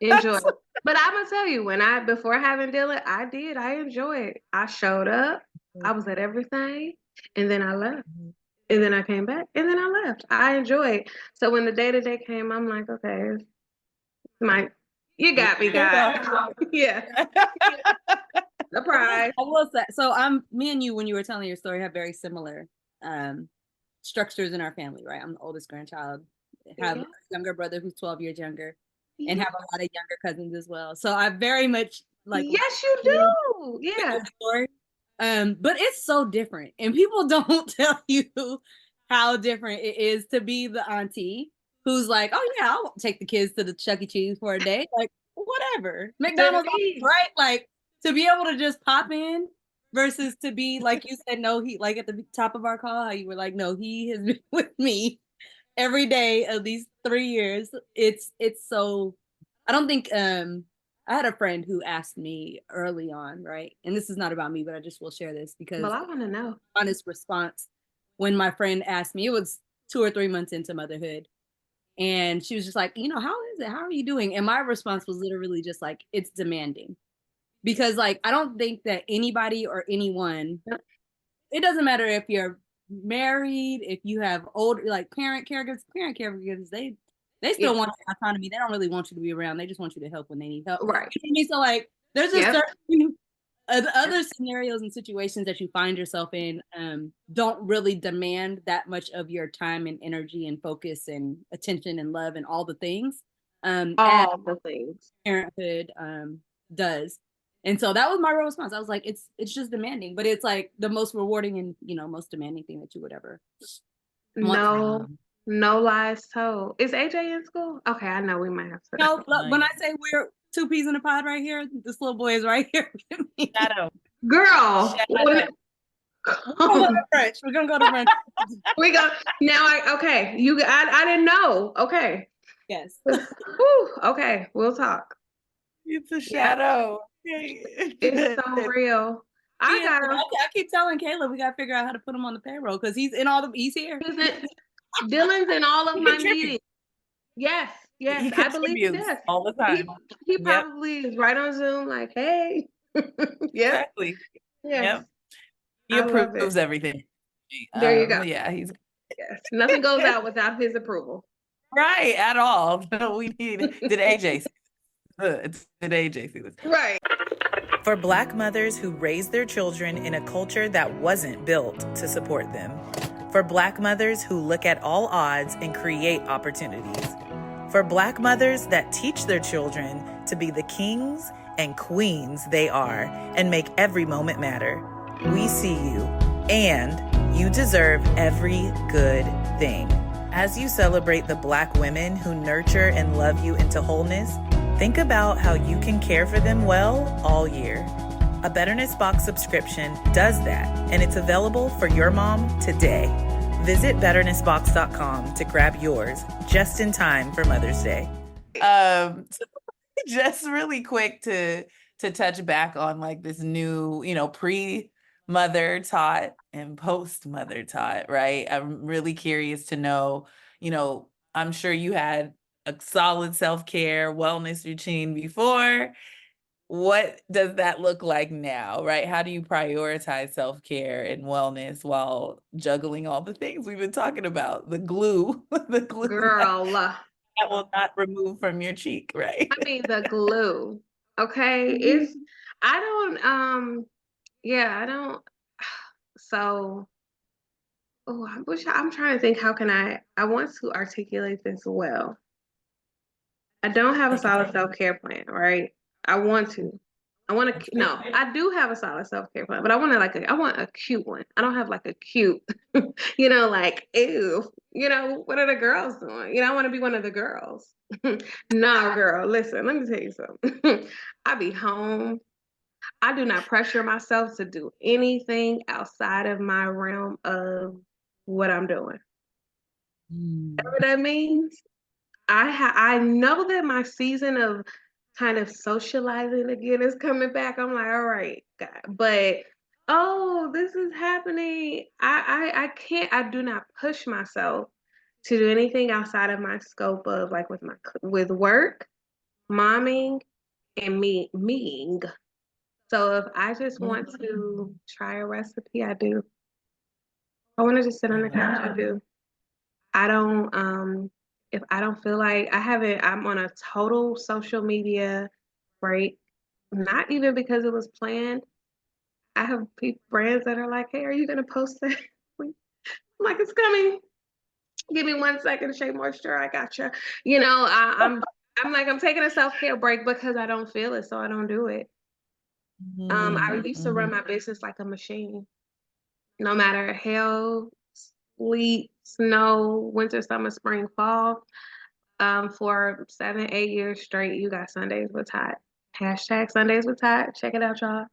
Enjoy. But I'm gonna tell you, before having Dylan, I enjoyed. I showed up, I was at everything, and then I left. And then I came back, and then I left. I enjoyed. So when the day-to-day came, I'm like, okay, you got me, guys. Yeah. Surprise. I will say, so me and you, when you were telling your story, have very similar structures in our family, right? I'm the oldest grandchild. Have a younger brother who's 12 years younger. And have a lot of younger cousins as well. So I very much like. Yes, you do. Yeah. Story. But it's so different, and people don't tell you how different it is to be the auntie who's like, oh yeah, I'll take the kids to the Chuck E. Cheese for a day, like whatever, McDonald's, right? Like to be able to just pop in versus to be like you said, no, he like at the top of our call, how you were like, no, he has been with me every day of these 3 years. It's so, I don't think, I had a friend who asked me early on, right? And this is not about me, but I just will share this because I want to know. Honest response when my friend asked me, it was 2 or 3 months into motherhood. And she was just like, you know, how is it? How are you doing? And my response was literally just like, it's demanding. Because like, I don't think that anybody or anyone, it doesn't matter if you're married, if you have older like parent caregivers, they still want autonomy. They don't really want you to be around. They just want you to help when they need help. Right. So like there's just certain other scenarios and situations that you find yourself in don't really demand that much of your time and energy and focus and attention and love and all the things. All the things parenthood does. And so that was my real response. I was like, it's just demanding, but it's like the most rewarding and, you know, most demanding thing that you would ever want. No lies told. Is AJ in school? Okay, I know we might have to. No, when I say we're two peas in a pod right here, this little boy is right here. Shadow. Girl. Shadow. We're gonna go to French. We go now. Okay. I didn't know. Okay. Yes. Whew, okay, we'll talk. It's a shadow. It's so real. I keep telling Caleb we gotta figure out how to put him on the payroll because he's here. Dylan's in all of my meetings. Yes, I believe he does all the time. He probably is right on Zoom, like, hey. Exactly. Yes. He approves everything. There you go. Yeah, nothing goes out without his approval. Right, at all. No, we need. Did AJ see this? Right. For Black mothers who raise their children in a culture that wasn't built to support them. For Black mothers who look at all odds and create opportunities. For Black mothers that teach their children to be the kings and queens they are and make every moment matter. We see you, and you deserve every good thing. As you celebrate the Black women who nurture and love you into wholeness, think about how you can care for them well all year. A Betterness Box subscription does that, and it's available for your mom today. Visit betternessbox.com to grab yours just in time for Mother's Day. So just really quick to touch back on like this new, pre-mother Tot and post-mother Tot, right? I'm really curious to know, I'm sure you had a solid self-care wellness routine before. What does that look like now, right? How do you prioritize self-care and wellness while juggling all the things we've been talking about? The glue Girl. That will not remove from your cheek, right? I mean, the glue. Okay. I don't. So, I'm trying to think, how can I want to articulate this well. I don't have a solid self-care plan, right? I do have a solid self-care plan, but I want a cute one. I don't have like a cute, like, ew, what are the girls doing? I want to be one of the girls. Nah, girl, listen, let me tell you something. I be home. I do not pressure myself to do anything outside of my realm of what I'm doing. Whatever that means. I know that my season of kind of socializing again is coming back. I'm like, all right, God. But this is happening. I do not push myself to do anything outside of my scope of like with work, momming, and meing. So if I just want to try a recipe, I do. I want to just sit on the couch, I do. I don't if I don't feel like I'm on a total social media break, not even because it was planned. I have brands that are like, hey, are you going to post that? I'm like, it's coming. Give me 1 second, Shea Moisture. I gotcha. I'm taking a self-care break because I don't feel it, so I don't do it. I used to run my business like a machine. No matter hell, sleet, snow, winter, summer, spring, fall. For 7-8 years straight, you got Sundays with Tot. Hashtag Sundays with Tot. Check it out, y'all.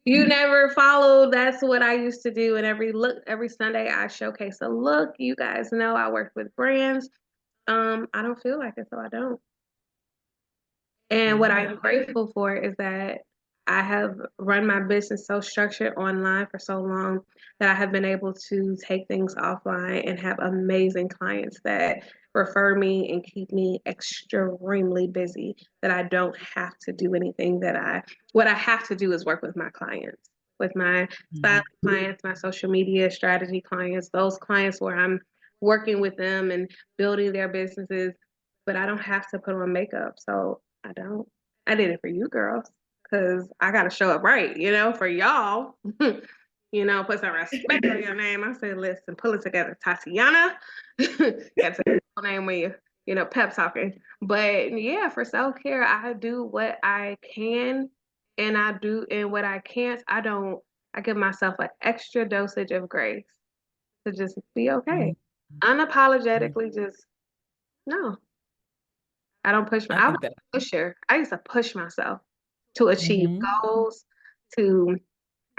You never followed. That's what I used to do. And every Sunday I showcase a look. You guys know I work with brands. I don't feel like it, so I don't. And what I'm grateful for is that I have run my business so structured online for so long that I have been able to take things offline and have amazing clients that refer me and keep me extremely busy, that I don't have to do anything what I have to do is work with my clients, with my styling clients, my social media strategy clients, those clients where I'm working with them and building their businesses, but I don't have to put on makeup. So I don't. I did it for you girls because I got to show up right, for y'all. Put some respect on your name. I said, listen, pull it together. Tatiana. Got to put your name when pep talking. But yeah, for self-care, I do what I can and I do, and what I can't, I give myself an extra dosage of grace to just be okay. Unapologetically, just no. I don't push I I was think that. a pusher. I used to push myself to achieve Mhm. goals, to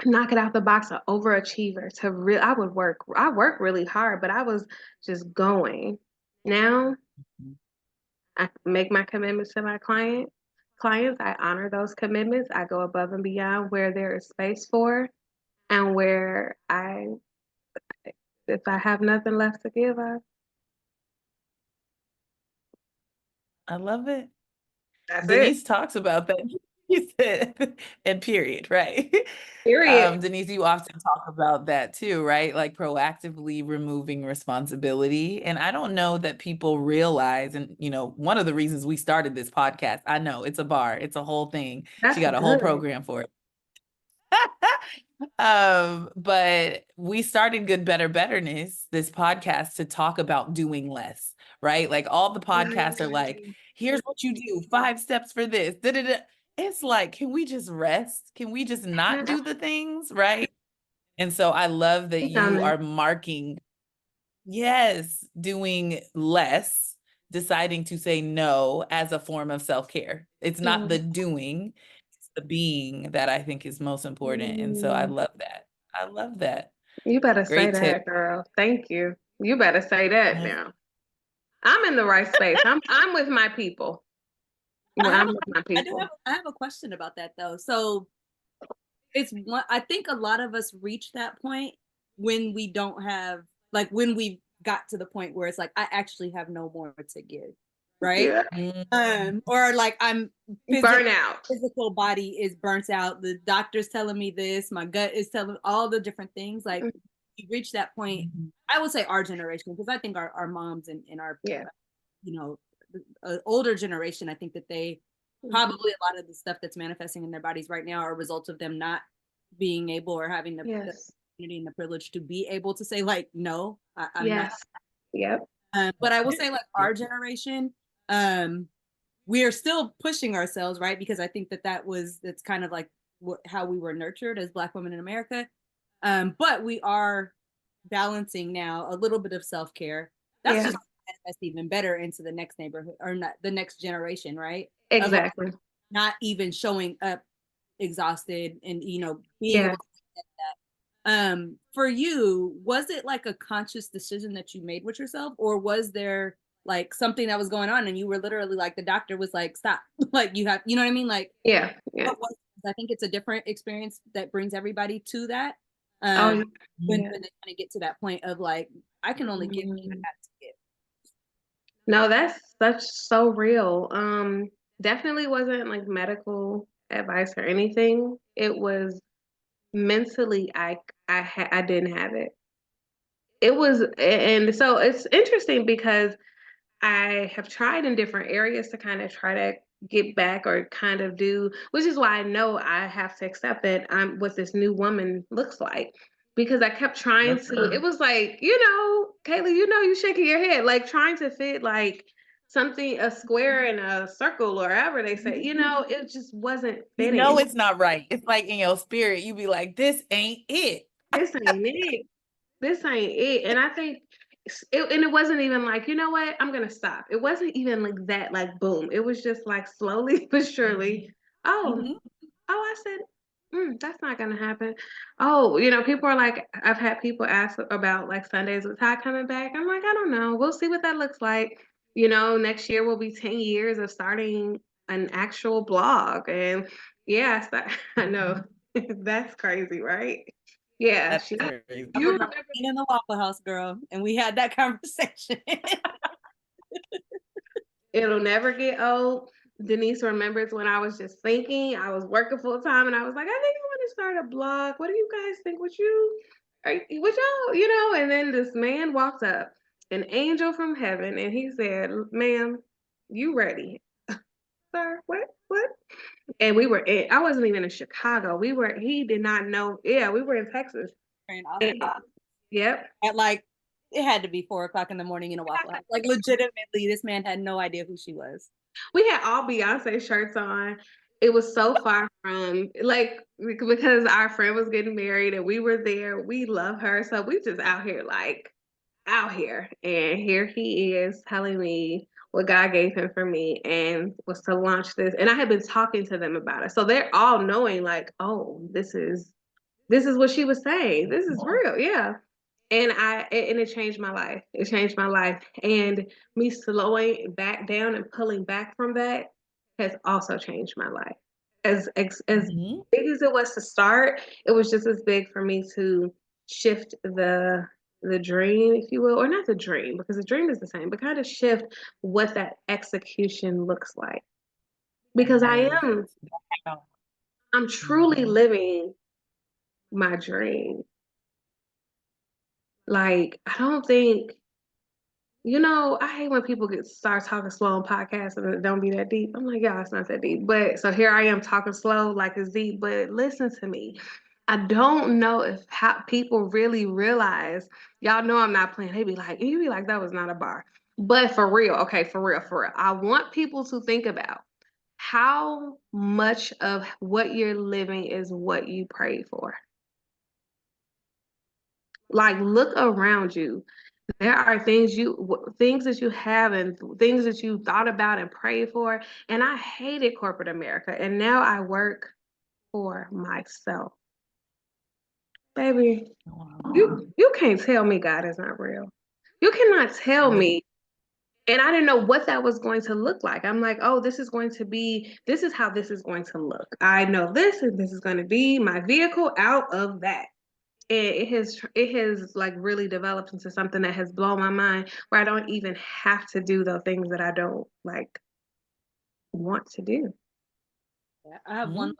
knock it out the box, an overachiever, I work really hard, but I was just going. Now I make my commitments to my clients. I honor those commitments. I go above and beyond where there is space for, and where if I have nothing left to give, I love it. that's it. Denise talks about that. She said, and period, right? Period. Denise, you often talk about that too, right? Like proactively removing responsibility. And I don't know that people realize, and one of the reasons we started this podcast, I know it's a bar, it's a whole thing. She That's got a whole good. program for it. But we started Good Better Betterness, this podcast, to talk about doing less, right? Like all the podcasts are like, here's what you do, 5 steps for this. Da-da-da. It's like, can we just rest? Can we just not do the things, right? And so I love that you are marking, yes, doing less, deciding to say no as a form of self-care. It's not the doing, it's the being that I think is most important. And so I love that. I love that. You better say Great tip. that, girl. Thank you. You better say that Yes. now. I'm in the right space. I'm with my people. Well, I'm with my people. I have a question about that though. So it's one, I think a lot of us reach that point when we don't have, like when we got to the point where it's like, I actually have no more to give. Right. Yeah. Or like I'm Burnout. physical body is burnt out. The doctor's telling me this, my gut is telling all the different things. Like we reach that point. I would say our generation, because I think our moms and our, older generation, I think that they probably a lot of the stuff that's manifesting in their bodies right now are results of them not being able or having the opportunity and the privilege to be able to say like, no, I'm not. Yep. But I will say like our generation, we are still pushing ourselves, right? Because I think that's kind of like how we were nurtured as Black women in America. But we are balancing now a little bit of self-care. That's just manifest even better into the next neighborhood or not the next generation, right? Exactly. Of, like, not even showing up exhausted and being able to get that. For you, was it like a conscious decision that you made with yourself, or was there like something that was going on and you were literally like the doctor was like, stop, like you have, you know what I mean? Like, yeah. I think it's a different experience that brings everybody to that. When they kind of get to that point of like, I can only give what I have to give. No, that's so real. Definitely wasn't like medical advice or anything. It was mentally, I didn't have it. It was, and so it's interesting because I have tried in different areas to kind of try to get back or kind of do, which is why I know I have to accept that I'm what this new woman looks like. Because I kept trying to, it was like, Kayla, you shaking your head, like trying to fit like something, a square in a circle or however they say, it just wasn't fitting. It's not right. It's like in your spirit, you be like, this ain't it. This ain't it. This ain't it. And I think it wasn't even like, you know what, I'm gonna stop. It wasn't even like that, like boom. It was just like slowly but surely. I said, that's not gonna happen. Oh, people are like, I've had people ask about like Sundays with Ty coming back. I'm like, I don't know. We'll see what that looks like. Next year will be 10 years of starting an actual blog. And I know that's crazy, right? Yeah, That's crazy. I remember being in the Waffle House, girl, and we had that conversation. It'll never get old. Denise remembers when I was just thinking, I was working full time, and I was like, I think I want to start a blog. What do you guys think? With y'all, And then this man walked up, an angel from heaven, and he said, "Ma'am, you ready?" Sir, what? And I wasn't even in Chicago. He did not know. Yeah, we were in Texas. In Austin. Yep. At like it had to be 4 o'clock in the morning in a Waffle House. Like legitimately, this man had no idea who she was. We had all Beyonce shirts on. It was so far from like because our friend was getting married and we were there. We love her. So we just out here like out here. And here he is telling me what God gave him for me and was to launch this. And I had been talking to them about it. So they're all knowing like, oh, this is what she was saying. This is real. Yeah. And it changed my life. It changed my life. And me slowing back down and pulling back from that has also changed my life. As big as it was to start, it was just as big for me to shift the dream, if you will, or not the dream, because the dream is the same, but kind of shift what that execution looks like. Because I'm truly living my dream. Like, I don't think, I hate when people start talking slow on podcasts and it don't be that deep. I'm like, yeah, it's not that deep. But so here I am talking slow like it's deep, but listen to me. I don't know if how people really realize, y'all know I'm not playing. They be like, you be like, that was not a bar. But for real, okay, for real, for real. I want people to think about how much of what you're living is what you prayed for. Like, look around you. There are things that you have and things that you thought about and prayed for. And I hated corporate America. And now I work for myself. Baby, you can't tell me God is not real. You cannot tell me. And I didn't know what that was going to look like. I'm like, oh, this is how this is going to look. I know this, and this is going to be my vehicle out of that. And it has like really developed into something that has blown my mind, where I don't even have to do the things that I don't like want to do. Yeah, I have one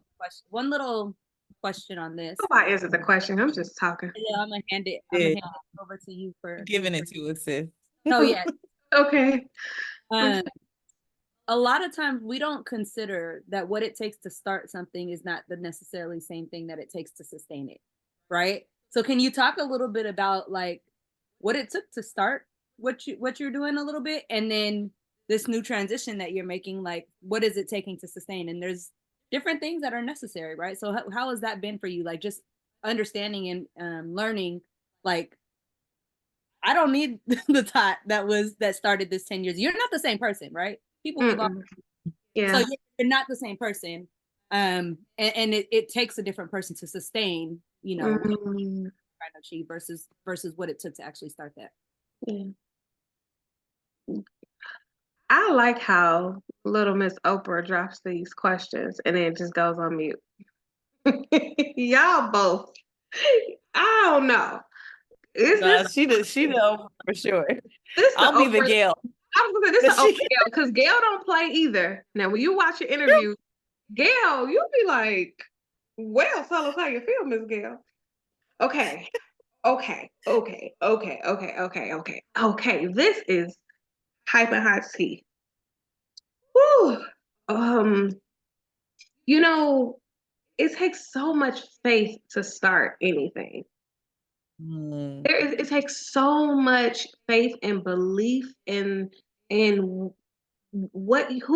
little question on this. Hope I answered the question. I'm just talking. Yeah, I'm gonna hand it over to you for giving it to us, sis. Oh yeah. Okay. A lot of times we don't consider that what it takes to start something is not the necessarily same thing that it takes to sustain it, right? So can you talk a little bit about like what it took to start what you're doing a little bit, and then this new transition that you're making, like what is it taking to sustain? And there's different things that are necessary, right? So how has that been for you? Like just understanding and learning, like I don't need the Tot that started this 10 years. You're not the same person, right? People move on. Yeah. So you're not the same person. And it takes a different person to sustain, trying to achieve versus what it took to actually start that. Yeah. I like how little Miss Oprah drops these questions and then it just goes on mute. Y'all both. I don't know. She know for sure. I'll be the Gail. I was gonna say this is Oprah Gail, because Gail don't play either. Now, when you watch an interview, Gail, you'll be like, well, tell us how you feel, Miss Gail. Okay. This is hype and hot tea. Whew. It takes so much faith to start anything. It takes so much faith and belief in who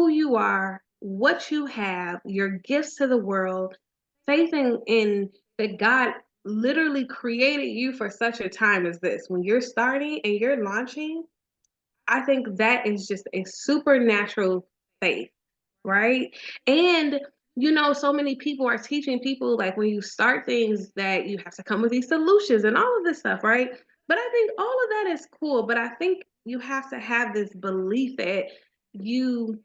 you are, what you have, your gifts to the world, faith in that God literally created you for such a time as this. When you're starting and you're launching, I think that is just a supernatural faith, right? And so many people are teaching people, like, when you start things, that you have to come with these solutions and all of this stuff, right? But I think all of that is cool, but I think you have to have this belief that you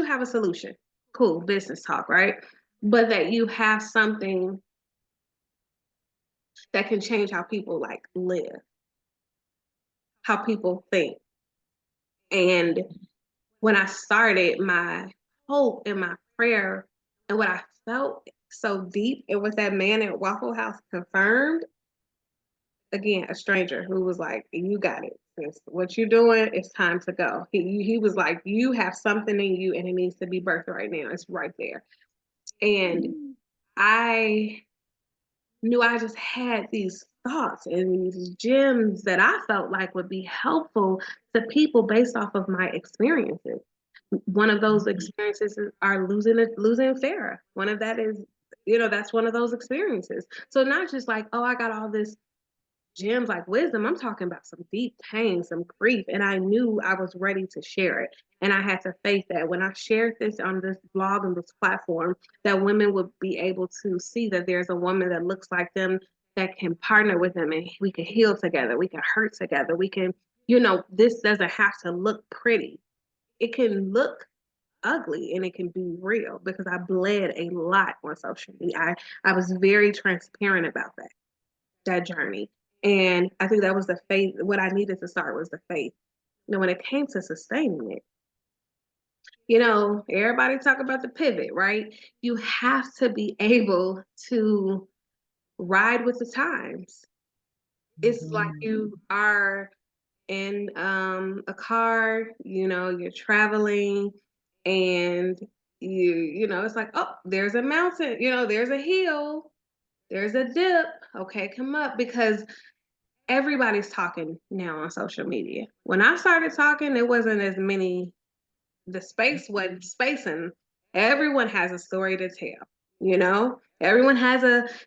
have a solution. Cool, business talk, right? But that you have something that can change how people like live, how people think. And when I started, my hope and my prayer and what I felt so deep, it was that man at Waffle House confirmed, again, a stranger who was like, you got it. What you're doing, it's time to go. He was like, you have something in you and it needs to be birthed right now. It's right there. And knew I just had these thoughts and these gems that I felt like would be helpful to people based off of my experiences. One of those experiences are losing Farrah. One of that is, that's one of those experiences. So not just like, oh, I got all this gems like wisdom. I'm talking about some deep pain, some grief, and I knew I was ready to share it. And I had to face that when I shared this on this blog and this platform, that women would be able to see that there's a woman that looks like them that can partner with them, and we can heal together, we can hurt together, we can, this doesn't have to look pretty. It can look ugly and it can be real, because I bled a lot on social media. I was very transparent about that journey. And I think that was the faith. What I needed to start was the faith. When it came to sustaining it, everybody talk about the pivot, right? You have to be able to ride with the times. It's like you are in a car, you're traveling, and it's like, oh, there's a mountain, there's a hill, there's a dip. Okay, come up, because everybody's talking now on social media. When I started talking, there wasn't as many, the space wasn't spacing. Everyone has a story to tell, everyone has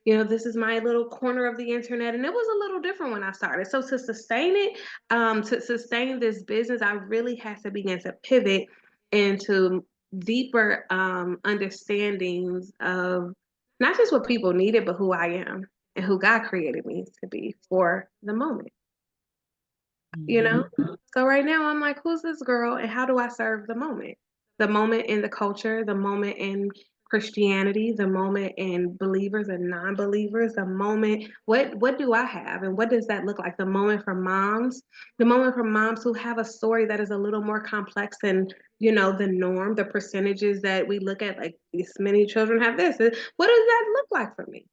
this is my little corner of the internet. And it was a little different when I started. So to sustain it, to sustain this business, I really had to begin to pivot into deeper understandings of not just what people needed, but who I am and who God created me to be for the moment. So right now I'm like, who's this girl and how do I serve the moment? The moment in the culture, the moment in Christianity, the moment in believers and non-believers, the moment, what do I have and what does that look like? The moment for moms who have a story that is a little more complex than, the norm, the percentages that we look at, like this many children have this. What does that look like for me?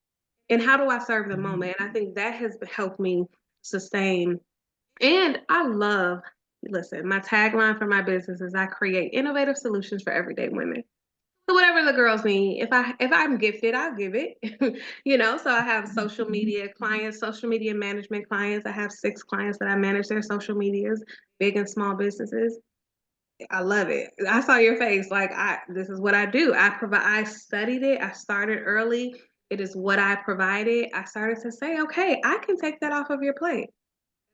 And how do I serve the moment? And I think that has helped me sustain. And listen, my tagline for my business is I create innovative solutions for everyday women. So whatever the girls need, if I'm gifted, I'll give it. So I have social media clients, social media management clients. I have 6 clients that I manage their social medias, big and small businesses. I love it. I saw your face. Like, this is what I do. I studied it. I started early. It is what I provided. I started to say, okay, I can take that off of your plate.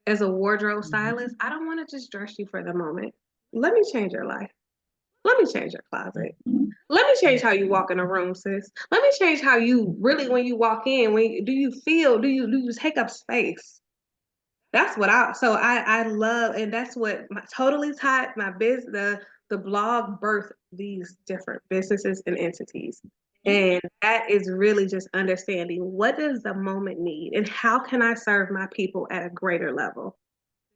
As a wardrobe stylist, I don't want to just dress you for the moment. Let me change your life. Let me change your closet. Let me change how you walk in a room, sis. Let me change how you really, when you walk in, do you take up space? That's what I love, and that's what totally taught my business. The blog birthed these different businesses and entities. And that is really just understanding, what does the moment need and how can I serve my people at a greater level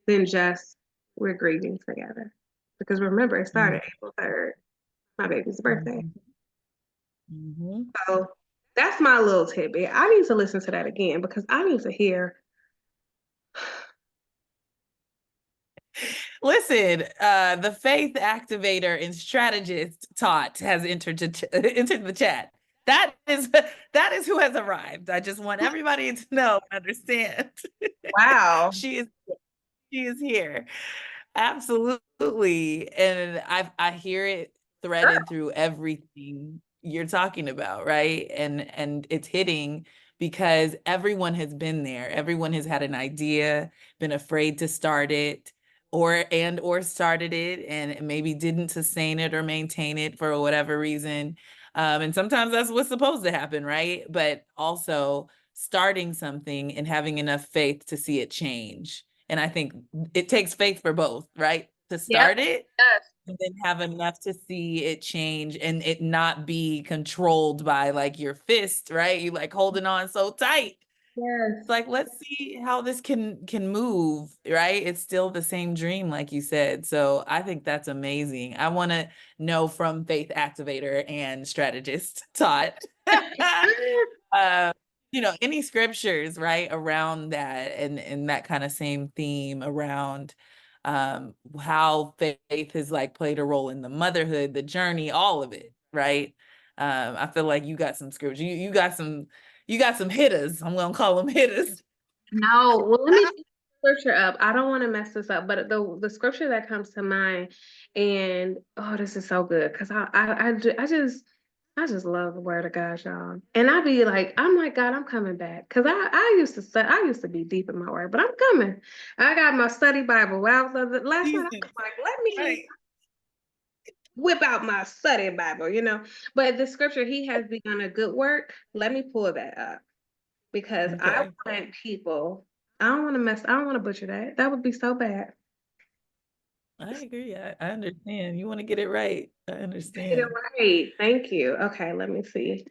than just we're grieving together. Because remember, it started April 3rd, my baby's birthday. So that's my little tidbit. I need to listen to that again because I need to hear. Listen, the faith activator and strategist Tot has entered the chat. That is who has arrived. I just want everybody to know and understand. Wow. She is here. Absolutely. And I hear it threaded through everything you're talking about, right? And it's hitting because everyone has been there. Everyone has had an idea, been afraid to start it, or started it and maybe didn't sustain it or maintain it for whatever reason. And sometimes that's what's supposed to happen, right? But also starting something and having enough faith to see it change. And I think it takes faith for both, right? To start it and then have enough to see it change and it not be controlled by like your fist, right? You like holding on so tight. Yes. It's like, let's see how this can move, right? It's still the same dream, like you said. So I think that's amazing. I want to know from faith activator and strategist Tot, any scriptures, right, around that and that kind of same theme around how faith has like played a role in the motherhood, the journey, all of it, right? I feel like you got some scripture. You got some You got some hitters. I'm gonna call them hitters. No, well, let me see the scripture up. I don't want to mess this up, but the scripture that comes to mind, and oh, this is so good because I just love the word of God, y'all. And I'm like, God, I'm coming back because I used to be deep in my word, but I'm coming. I got my study Bible. Last night I was like, let me Right. whip out my study Bible, you know. But the scripture, He has begun a good work. Let me pull that up because I Okay. want people. I don't want to butcher that. That would be so bad. I agree. I understand. You want to get it right. I Get it understand. right. Thank you. Okay, let me see.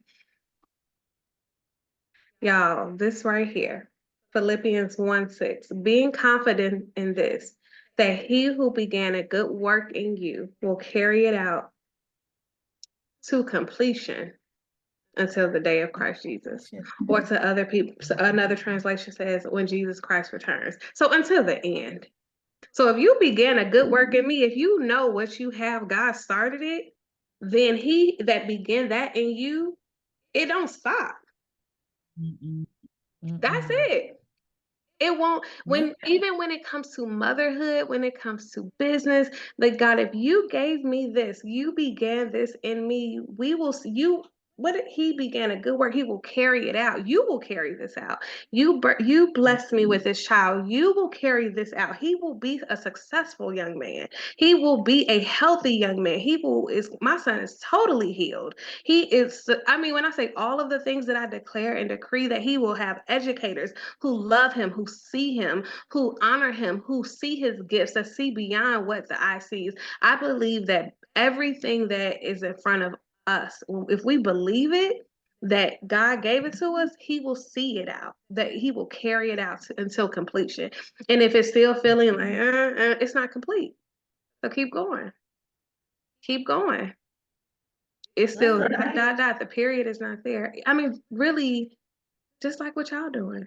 Y'all, this right here. Philippians 1:6. Being confident in this, that he who began a good work in you will carry it out to completion until the day of Christ Jesus. Or to other people, so another translation says, when Jesus Christ returns. So until the end. So if you began a good work in me, if you know what you have, God started it, then he that began that in you, it don't stop. Mm-mm. That's Mm-mm. it. It won't, Yep. even when it comes to motherhood, when it comes to business, like God, if you gave me this, you began this in me, we will see you. What he began a good work, he will carry it out. You will carry this out. You blessed me with this child. You will carry this out. He will be a successful young man. He will be a healthy young man. My son is totally healed. He is, I mean, when I say all of the things that I declare and decree, that he will have educators who love him, who see him, who honor him, who see his gifts, that see beyond what the eye sees. I believe that everything that is in front of us, if we believe it, that God gave it to us, he will see it out, that he will carry it out until completion. And if it's still feeling like, it's not complete. So keep going. Keep going. It's still Right. dot, dot, dot. The period is not there. I mean, really, just like what y'all doing.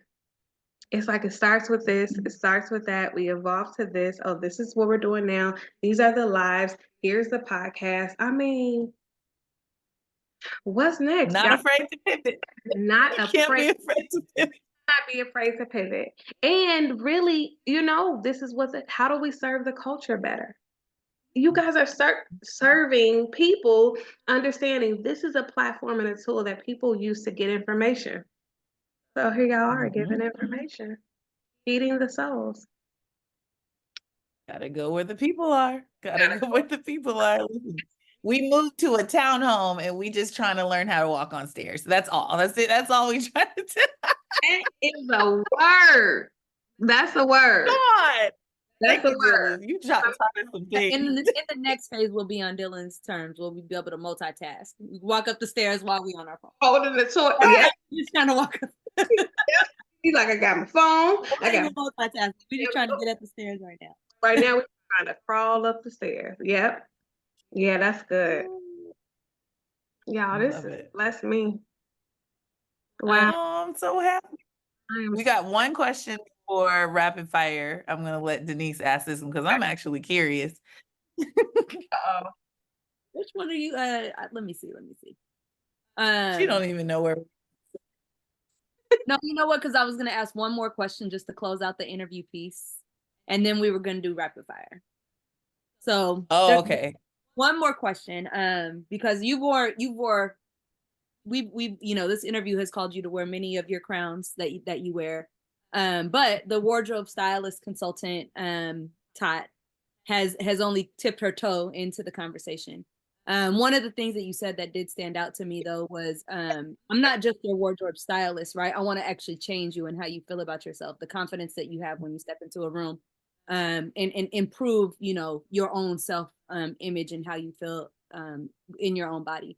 It's like it starts with this, it starts with that. We evolve to this. Oh, this is what we're doing now. These are the lives. Here's the podcast. I mean, what's next? Not Y'all afraid to pivot. not You can't be afraid, afraid to pivot. not be afraid to pivot. And really, this is how do we serve the culture better? You guys are serving people, understanding this is a platform and a tool that people use to get information. So here y'all are giving information, feeding the souls. Gotta go where the people are. Gotta go where the people are. Listen, we moved to a townhome and we just trying to learn how to walk on stairs. That's all. That's it. That's all we trying to do. That is a word. That's a word. God. That's Thank a you, word. Dylan. You taught us some things. In the next phase, we'll be on Dylan's terms. We'll be able to multitask. We walk up the stairs while we on our phone. Holding the toy. Right. Yeah. Just trying to walk up. He's like, I got my phone. I got multitasking. We're just trying to get up the stairs right now. right now we're trying to crawl up the stairs. Yep. Yeah, that's good. Y'all, this is bless me. Wow. Oh, I'm so happy. We got one question for rapid fire. I'm gonna let Denise ask this one because I'm actually curious. Uh-oh. Which one are you? Let me see. She don't even know where. No, you know what? Because I was gonna ask one more question just to close out the interview piece, and then we were gonna do rapid fire. So, okay. One more question. Because we this interview has called you to wear many of your crowns that you wear. But the wardrobe stylist consultant, Tot, has only tipped her toe into the conversation. One of the things that you said that did stand out to me though was, I'm not just your wardrobe stylist, right? I want to actually change you and how you feel about yourself, the confidence that you have when you step into a room, and improve, your own self image and how you feel in your own body.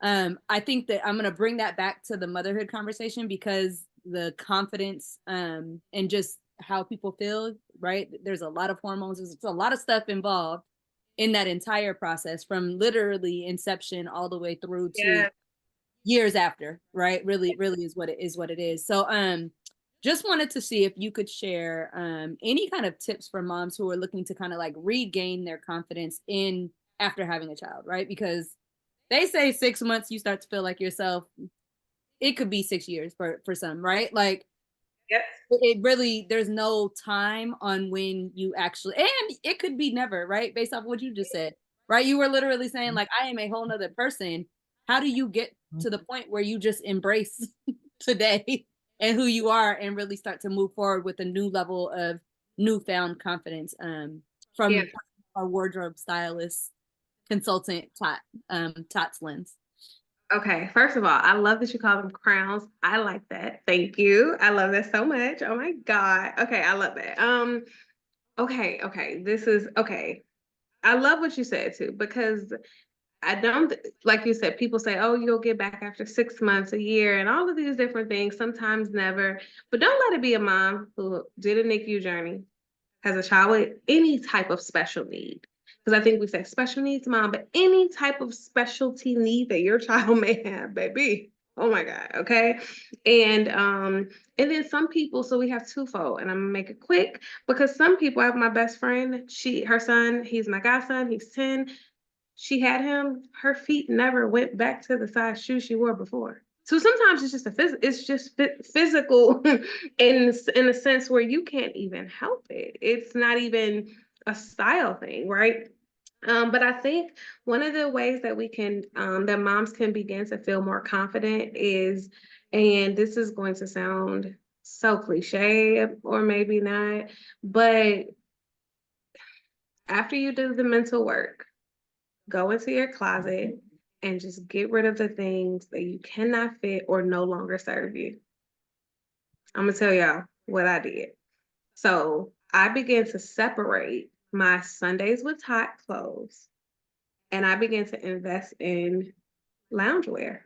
I think that I'm going to bring that back to the motherhood conversation because the confidence and just how people feel, right? There's a lot of hormones. There's a lot of stuff involved in that entire process, from literally inception all the way through to years after, right? Really is what it is. So just wanted to see if you could share any kind of tips for moms who are looking to kind of like regain their confidence in after having a child, right? Because they say 6 months you start to feel like yourself. it could be 6 years for some, right? Like, Yes. it really, there's no time on when you actually, and it could be never, right? Based off what you just said, right? You were literally saying, like, I am a whole nother person. How do you get to the point where you just embrace today and who you are and really start to move forward with a new level of newfound confidence, from Yeah. our wardrobe stylist consultant Tot's lens? Okay, first of all, I love that you call them crowns. I like that. Thank you. I love that so much. Oh my God. Okay, I love that. Okay. This is okay. I love what you said too, because I don't, like you said, people say, oh, you'll get back after 6 months, a year, and all of these different things, sometimes never. But don't let it be a mom who did a NICU journey, has a child with any type of special need. Because I think we say special needs mom, but any type of specialty need that your child may have, baby. Oh my God. Okay. And then some people, so we have twofold, and I'm gonna make it quick because some people, I have my best friend, her son, he's my godson, he's 10. She had him, her feet never went back to the size shoe she wore before. So sometimes it's just physical in a sense where you can't even help it. It's not even a style thing, right? But I think one of the ways that we can that moms can begin to feel more confident is, and this is going to sound so cliche or maybe not, but after you do the mental work, go into your closet and just get rid of the things that you cannot fit or no longer serve you. I'm gonna tell y'all what I did. So I began to separate my Sundays with Tot clothes, and I began to invest in loungewear.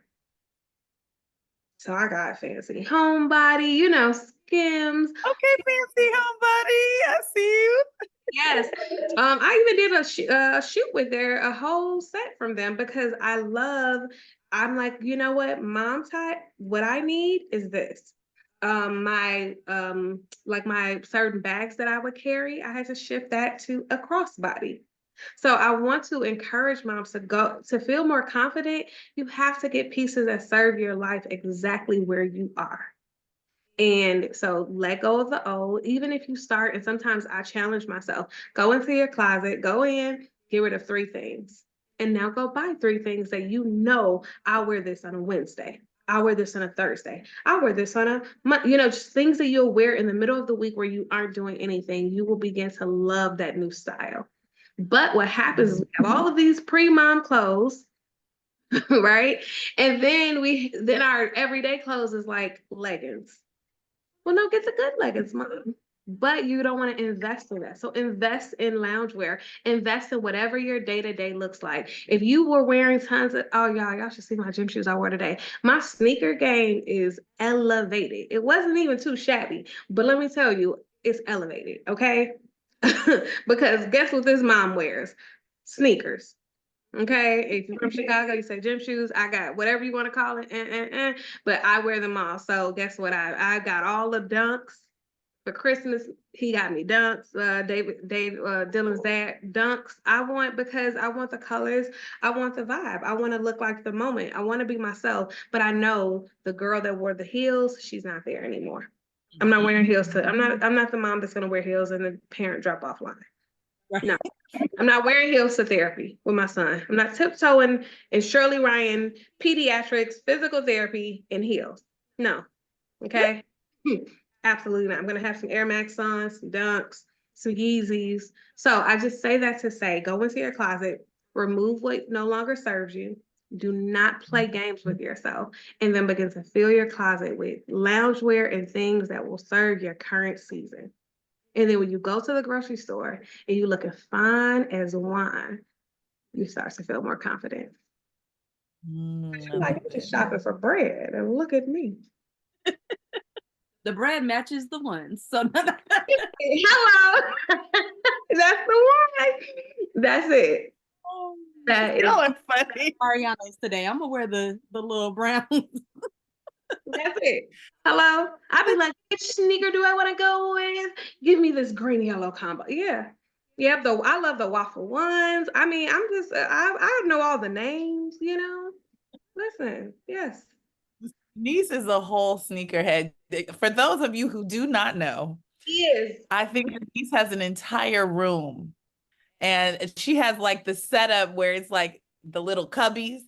So I got fancy homebody, Skims. Okay, fancy homebody. I see you. Yes. I even did a shoot with a whole set from them because I'm like, you know what, mom type, what I need is this. My like my certain bags that I would carry, I had to shift that to a crossbody. So I want to encourage moms to feel more confident. You have to get pieces that serve your life exactly where you are. And so let go of the old, even if you start, and sometimes I challenge myself, go into your closet, go in, get rid of 3 things. And now go buy 3 things that I'll wear this on a Wednesday. I'll wear this on a Thursday. I'll wear this on just things that you'll wear in the middle of the week where you aren't doing anything. You will begin to love that new style. But what happens is we have all of these pre-mom clothes, right? And then our everyday clothes is like leggings. Well, no, get the good leggings, mom. But you don't want to invest in that. So invest in loungewear. Invest in whatever your day-to-day looks like. If you were wearing tons of, oh, y'all should see my gym shoes I wore today. My sneaker game is elevated. It wasn't even too shabby, but let me tell you, it's elevated, okay? Because guess what this mom wears? Sneakers. Okay, if you're from Chicago, you say gym shoes. I got whatever you want to call it, but I wear them all. So guess what? I got all the dunks for Christmas. He got me dunks. Dylan's dad dunks. Because I want the colors. I want the vibe. I want to look like the moment. I want to be myself. But I know the girl that wore the heels, she's not there anymore. I'm not wearing heels. I'm not the mom that's gonna wear heels in the parent drop off line. Right. No. I'm not wearing heels to therapy with my son. I'm not tiptoeing in Shirley Ryan pediatrics, physical therapy in heels. No. Okay. Absolutely not. I'm going to have some Air Max on, some Dunks, some Yeezys. So I just say that to say, go into your closet, remove what no longer serves you. Do not play games with yourself, and then begin to fill your closet with loungewear and things that will serve your current season. And then when you go to the grocery store and you looking fine as wine, you start to feel more confident. Like I'm just shopping for bread, and look at me. The bread matches the ones. So Hello. That's the one. That's it. That is funny. Ariana's today. I'm gonna wear the little brown. That's it. Hello. I'd be like, which sneaker do I want to go with? Give me this green yellow combo. Yeah. Yep. Though I love the waffle ones. I mean, I'm just I know all the names, Listen, yes. Denise is a whole sneakerhead. For those of you who do not know, He is. I think Denise has an entire room, and she has like the setup where it's like the little cubbies.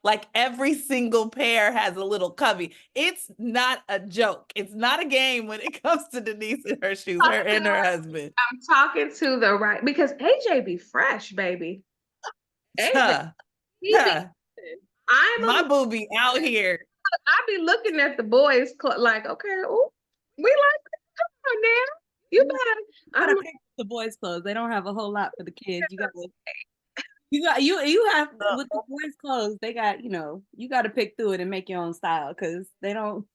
Like every single pair has a little cubby. It's not a joke. It's not a game when it comes to Denise and her shoes, her and her husband. I'm talking to the right because AJ be fresh, baby. AJ, Huh, he be. huh. I'm My a, boo be out here. I be looking at the boys like, okay, ooh, we like this. Come on now. You better. Gotta I'm pick the boys' clothes. They don't have a whole lot for the kids. You have with the boys' clothes. They got you got to pick through it and make your own style because they don't.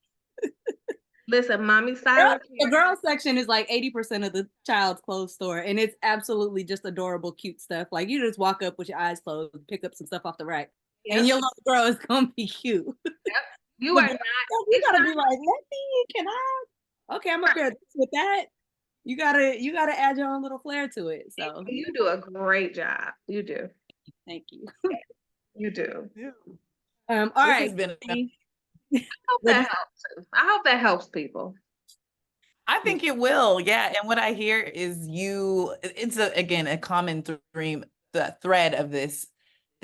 listen, mommy style. The girl section is like 80% of the child's clothes store, and it's absolutely just adorable, cute stuff. Like you just walk up with your eyes closed, pick up some stuff off the rack, and your little girl is gonna be cute. Yep. You are not. You gotta be like, let me. Can I? Okay, I'm gonna pair this with that. You gotta add your own little flair to it. So You do a great job. You do. thank you. You do. All This right. has been I hope that helps. I hope that helps people. I think it will. Yeah. And what I hear is it's again a common theme, the thread of this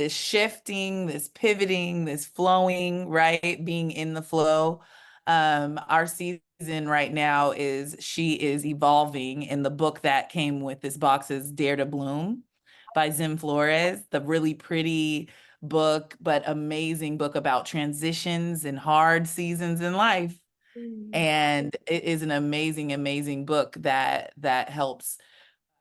shifting, this pivoting, this flowing, right? Being in the flow. Our season right now is she is evolving, and the book that came with this box is Dare to Bloom by Zim Flores, the really pretty book, but amazing book about transitions and hard seasons in life. And it is an amazing, amazing book that helps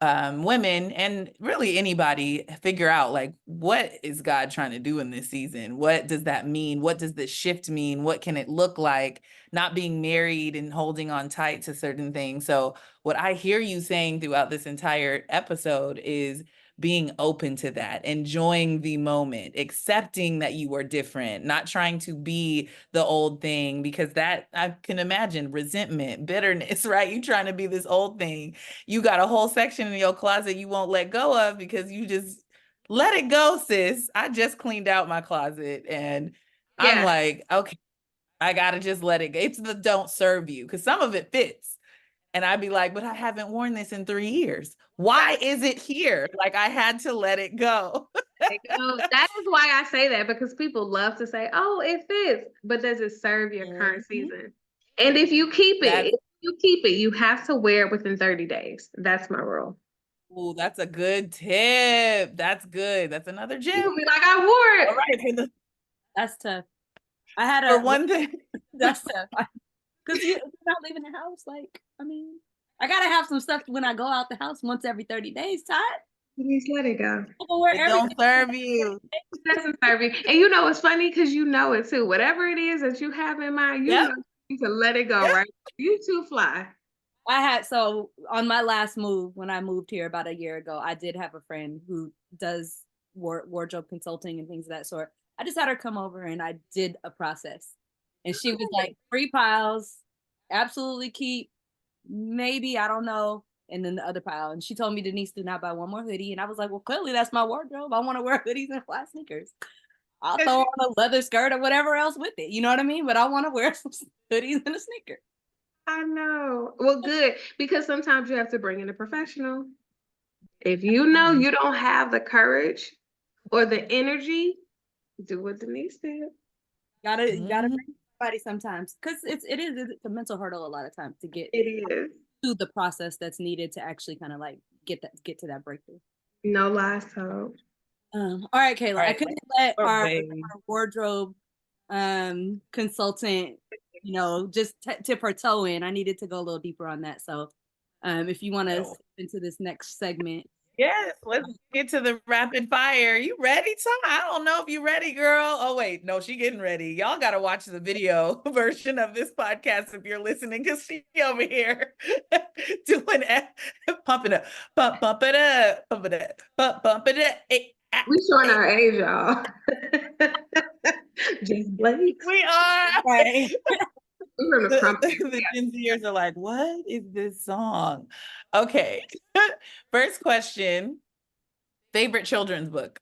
women and really anybody figure out like what is God trying to do in this season? What does that mean? What does this shift mean? What can it look like? Not being married and holding on tight to certain things. So what I hear you saying throughout this entire episode is being open to that, enjoying the moment, accepting that you are different, not trying to be the old thing, because that I can imagine resentment, bitterness, right? You trying to be this old thing. You got a whole section in your closet you won't let go of because you just let it go, sis. I just cleaned out my closet and I'm like, okay, I gotta just let it go. It's the don't serve you because some of it fits. And I'd be like, but I haven't worn this in 3 years. Why is it here? Like I had to let it go. That is why I say that, because people love to say, oh, it fits, but does it serve your current season? And if you keep it, you have to wear it within 30 days. That's my rule. Oh, that's a good tip. That's good. That's another gem. People be like, I wore it. All right. That's tough. I had For one thing. That's tough. Because you're not leaving the house. Like, I mean, I gotta have some stuff when I go out the house once every 30 days, Todd. Please let it go. It don't serve you. It doesn't serve you. And it's funny because you know it too. Whatever it is that you have in mind, you know you can let it go, right? You too fly. So on my last move, when I moved here about a year ago, I did have a friend who does wardrobe consulting and things of that sort. I just had her come over and I did a process. And she was like, 3 piles, absolutely keep, maybe, I don't know. And then the other pile. And she told me, Denise, do not buy one more hoodie. And I was like, well, clearly that's my wardrobe. I want to wear hoodies and flat sneakers. I'll throw on a leather skirt or whatever else with it. You know what I mean? But I want to wear some hoodies and a sneaker. I know. Well, good. Because sometimes you have to bring in a professional. If you know you don't have the courage or the energy, do what Denise did. Gotta bring somebody sometimes. Because it's a mental hurdle a lot of times to get to the process that's needed to actually kind of like get to that breakthrough. No lies told. All right, Kayla. I couldn't let our wardrobe consultant, just tip her toe in. I needed to go a little deeper on that. So if you want to step into this next segment. Yes, let's get to the rapid fire. You ready, Tom? I don't know if you're ready, girl. Oh, wait, no, she getting ready. Y'all got to watch the video version of this podcast if you're listening, because she over here doing pump it up, pump it up, pump it up, pump it up. We showing our age, y'all. Just Blake. We are. Right. The Gen Zers are like, what is this song? Okay. First question. Favorite children's book?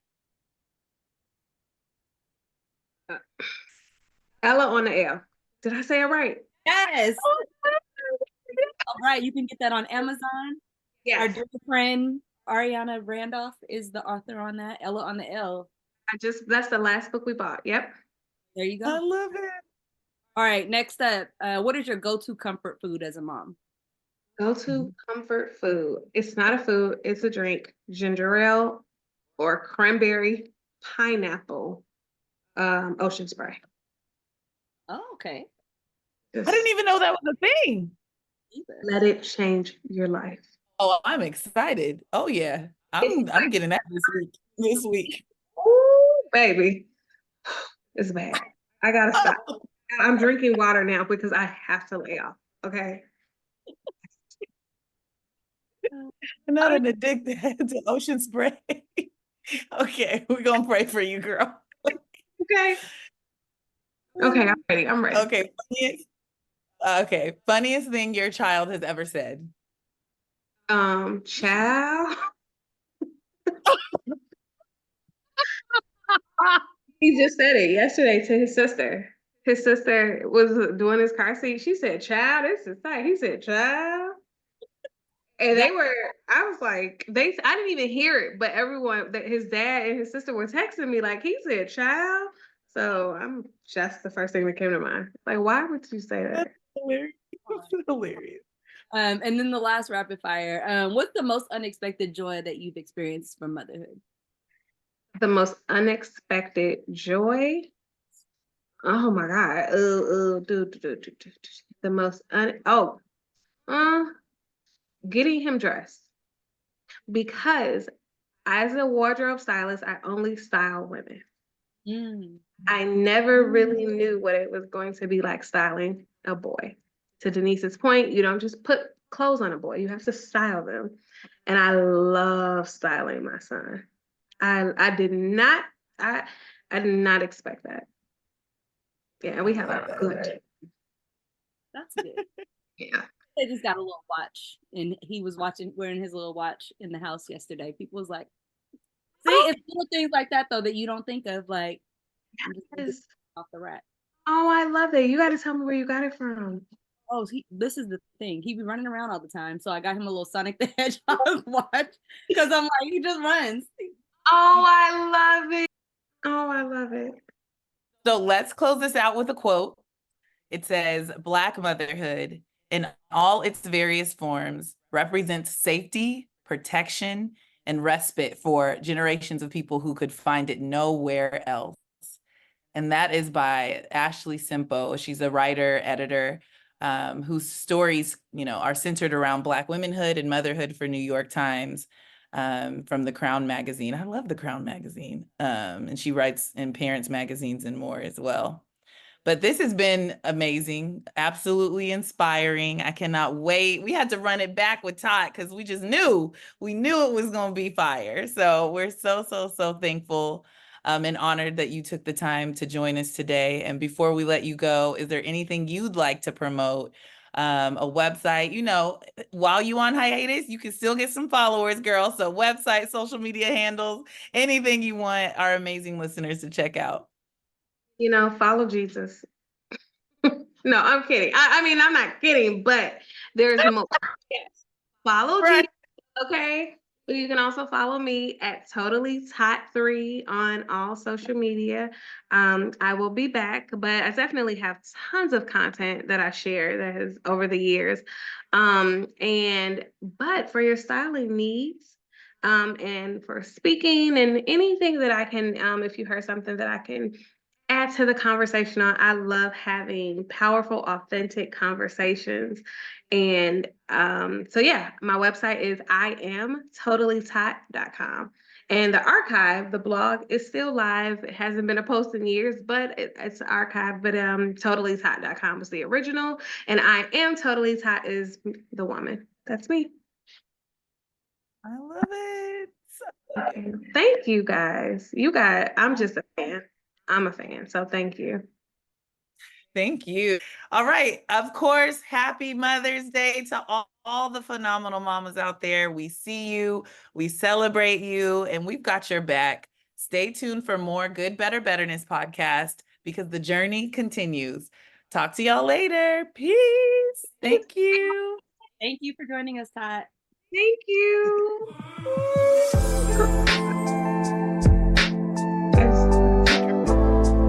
Ella on the Air. Did I say it right? Yes. All right, you can get that on Amazon. Our Yes. dear friend Ariana Randolph is the author on that. Ella on the L. That's the last book we bought. Yep. There you I go. love it. All right, next up, what is your go-to comfort food as a mom? Go-to comfort food. It's not a food, it's a drink. Ginger ale or cranberry, pineapple, ocean spray. Oh, okay. I didn't Just even know that was a thing. Either. let it change your life. Oh, I'm excited. Oh yeah. I'm getting that this week. Ooh, baby. It's bad. I gotta stop. I'm drinking water now because I have to lay off. Okay. I'm not an addicted to ocean spray. Okay, we're gonna pray for you, girl. Okay. Okay, I'm ready. I'm ready. Okay, funniest thing your child has ever said. Child. He just said it yesterday to his sister. His sister was doing his car seat. She said, "Child, this is tight." He said, "Child." And I was like, I didn't even hear it, but everyone, that his dad and his sister were texting me like, he said, "Child." So that's the first thing that came to mind. Like, why would you say that? That's hilarious. That's hilarious. And then the last rapid fire. What's the most unexpected joy that you've experienced from motherhood? The most unexpected joy. Oh my God. The most getting him dressed. Because as a wardrobe stylist, I only style women. Mm. I never really knew what it was going to be like styling a boy. To Denise's point, you don't just put clothes on a boy, you have to style them. And I love styling my son. I did not I I did not expect that. Yeah, we have a good. That's good. Yeah. They just got a little watch, and he was wearing his little watch in the house yesterday. People was like, "See, it's little things like that though that you don't think of." Like, I'm just gonna get Yes. off the rack. Oh, I love that. You got to tell me where you got it from. Oh, this is the thing. He be running around all the time, so I got him a little Sonic the Hedgehog watch because I'm like, he just runs. Oh, I love it. Oh, I love it. So let's close this out with a quote. It says, Black motherhood in all its various forms represents safety, protection, and respite for generations of people who could find it nowhere else. And that is by Ashley Simpo. She's a writer, editor, whose stories, are centered around Black womanhood and motherhood for New York Times, from the Crown magazine. I love the Crown magazine. And she writes in parents magazines and more as well. But this has been amazing, absolutely inspiring. I cannot wait. We had to run it back with Tot because we knew it was going to be fire. So we're so, so, so thankful and honored that you took the time to join us today. And before we let you go, is there anything you'd like to promote? A website, while you on hiatus, you can still get some followers, girl. So website, social media handles, anything you want our amazing listeners to check out. Follow Jesus. No, I'm kidding. I mean, I'm not kidding, but there's more. Yes. Follow Right. Jesus. Okay. You can also follow me at Totally Tot3 on all social media. I will be back, but I definitely have tons of content that I share that has over the years. But for your styling needs, and for speaking and anything that I can, if you heard something that I can add to the conversation on, I love having powerful, authentic conversations. And so yeah, my website is iamtotallytot.com. And the archive, the blog is still live. It hasn't been a post in years, but it's archived. But totallytot.com was the original. And I am totally tot is the woman. That's me. I love it. Okay. Thank you guys. I'm just a fan. I'm a fan. So thank you. Thank you. All right. Of course, happy Mother's Day to all the phenomenal mamas out there. We see you, we celebrate you, and we've got your back. Stay tuned for more Good, Better, Betterness podcast because the journey continues. Talk to y'all later. Peace. Thank you. Thank you for joining us, Tot. Thank you.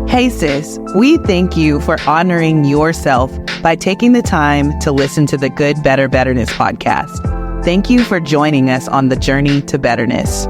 Hey sis, we thank you for honoring yourself by taking the time to listen to the Good, Better, Betterness podcast. Thank you for joining us on the journey to betterness.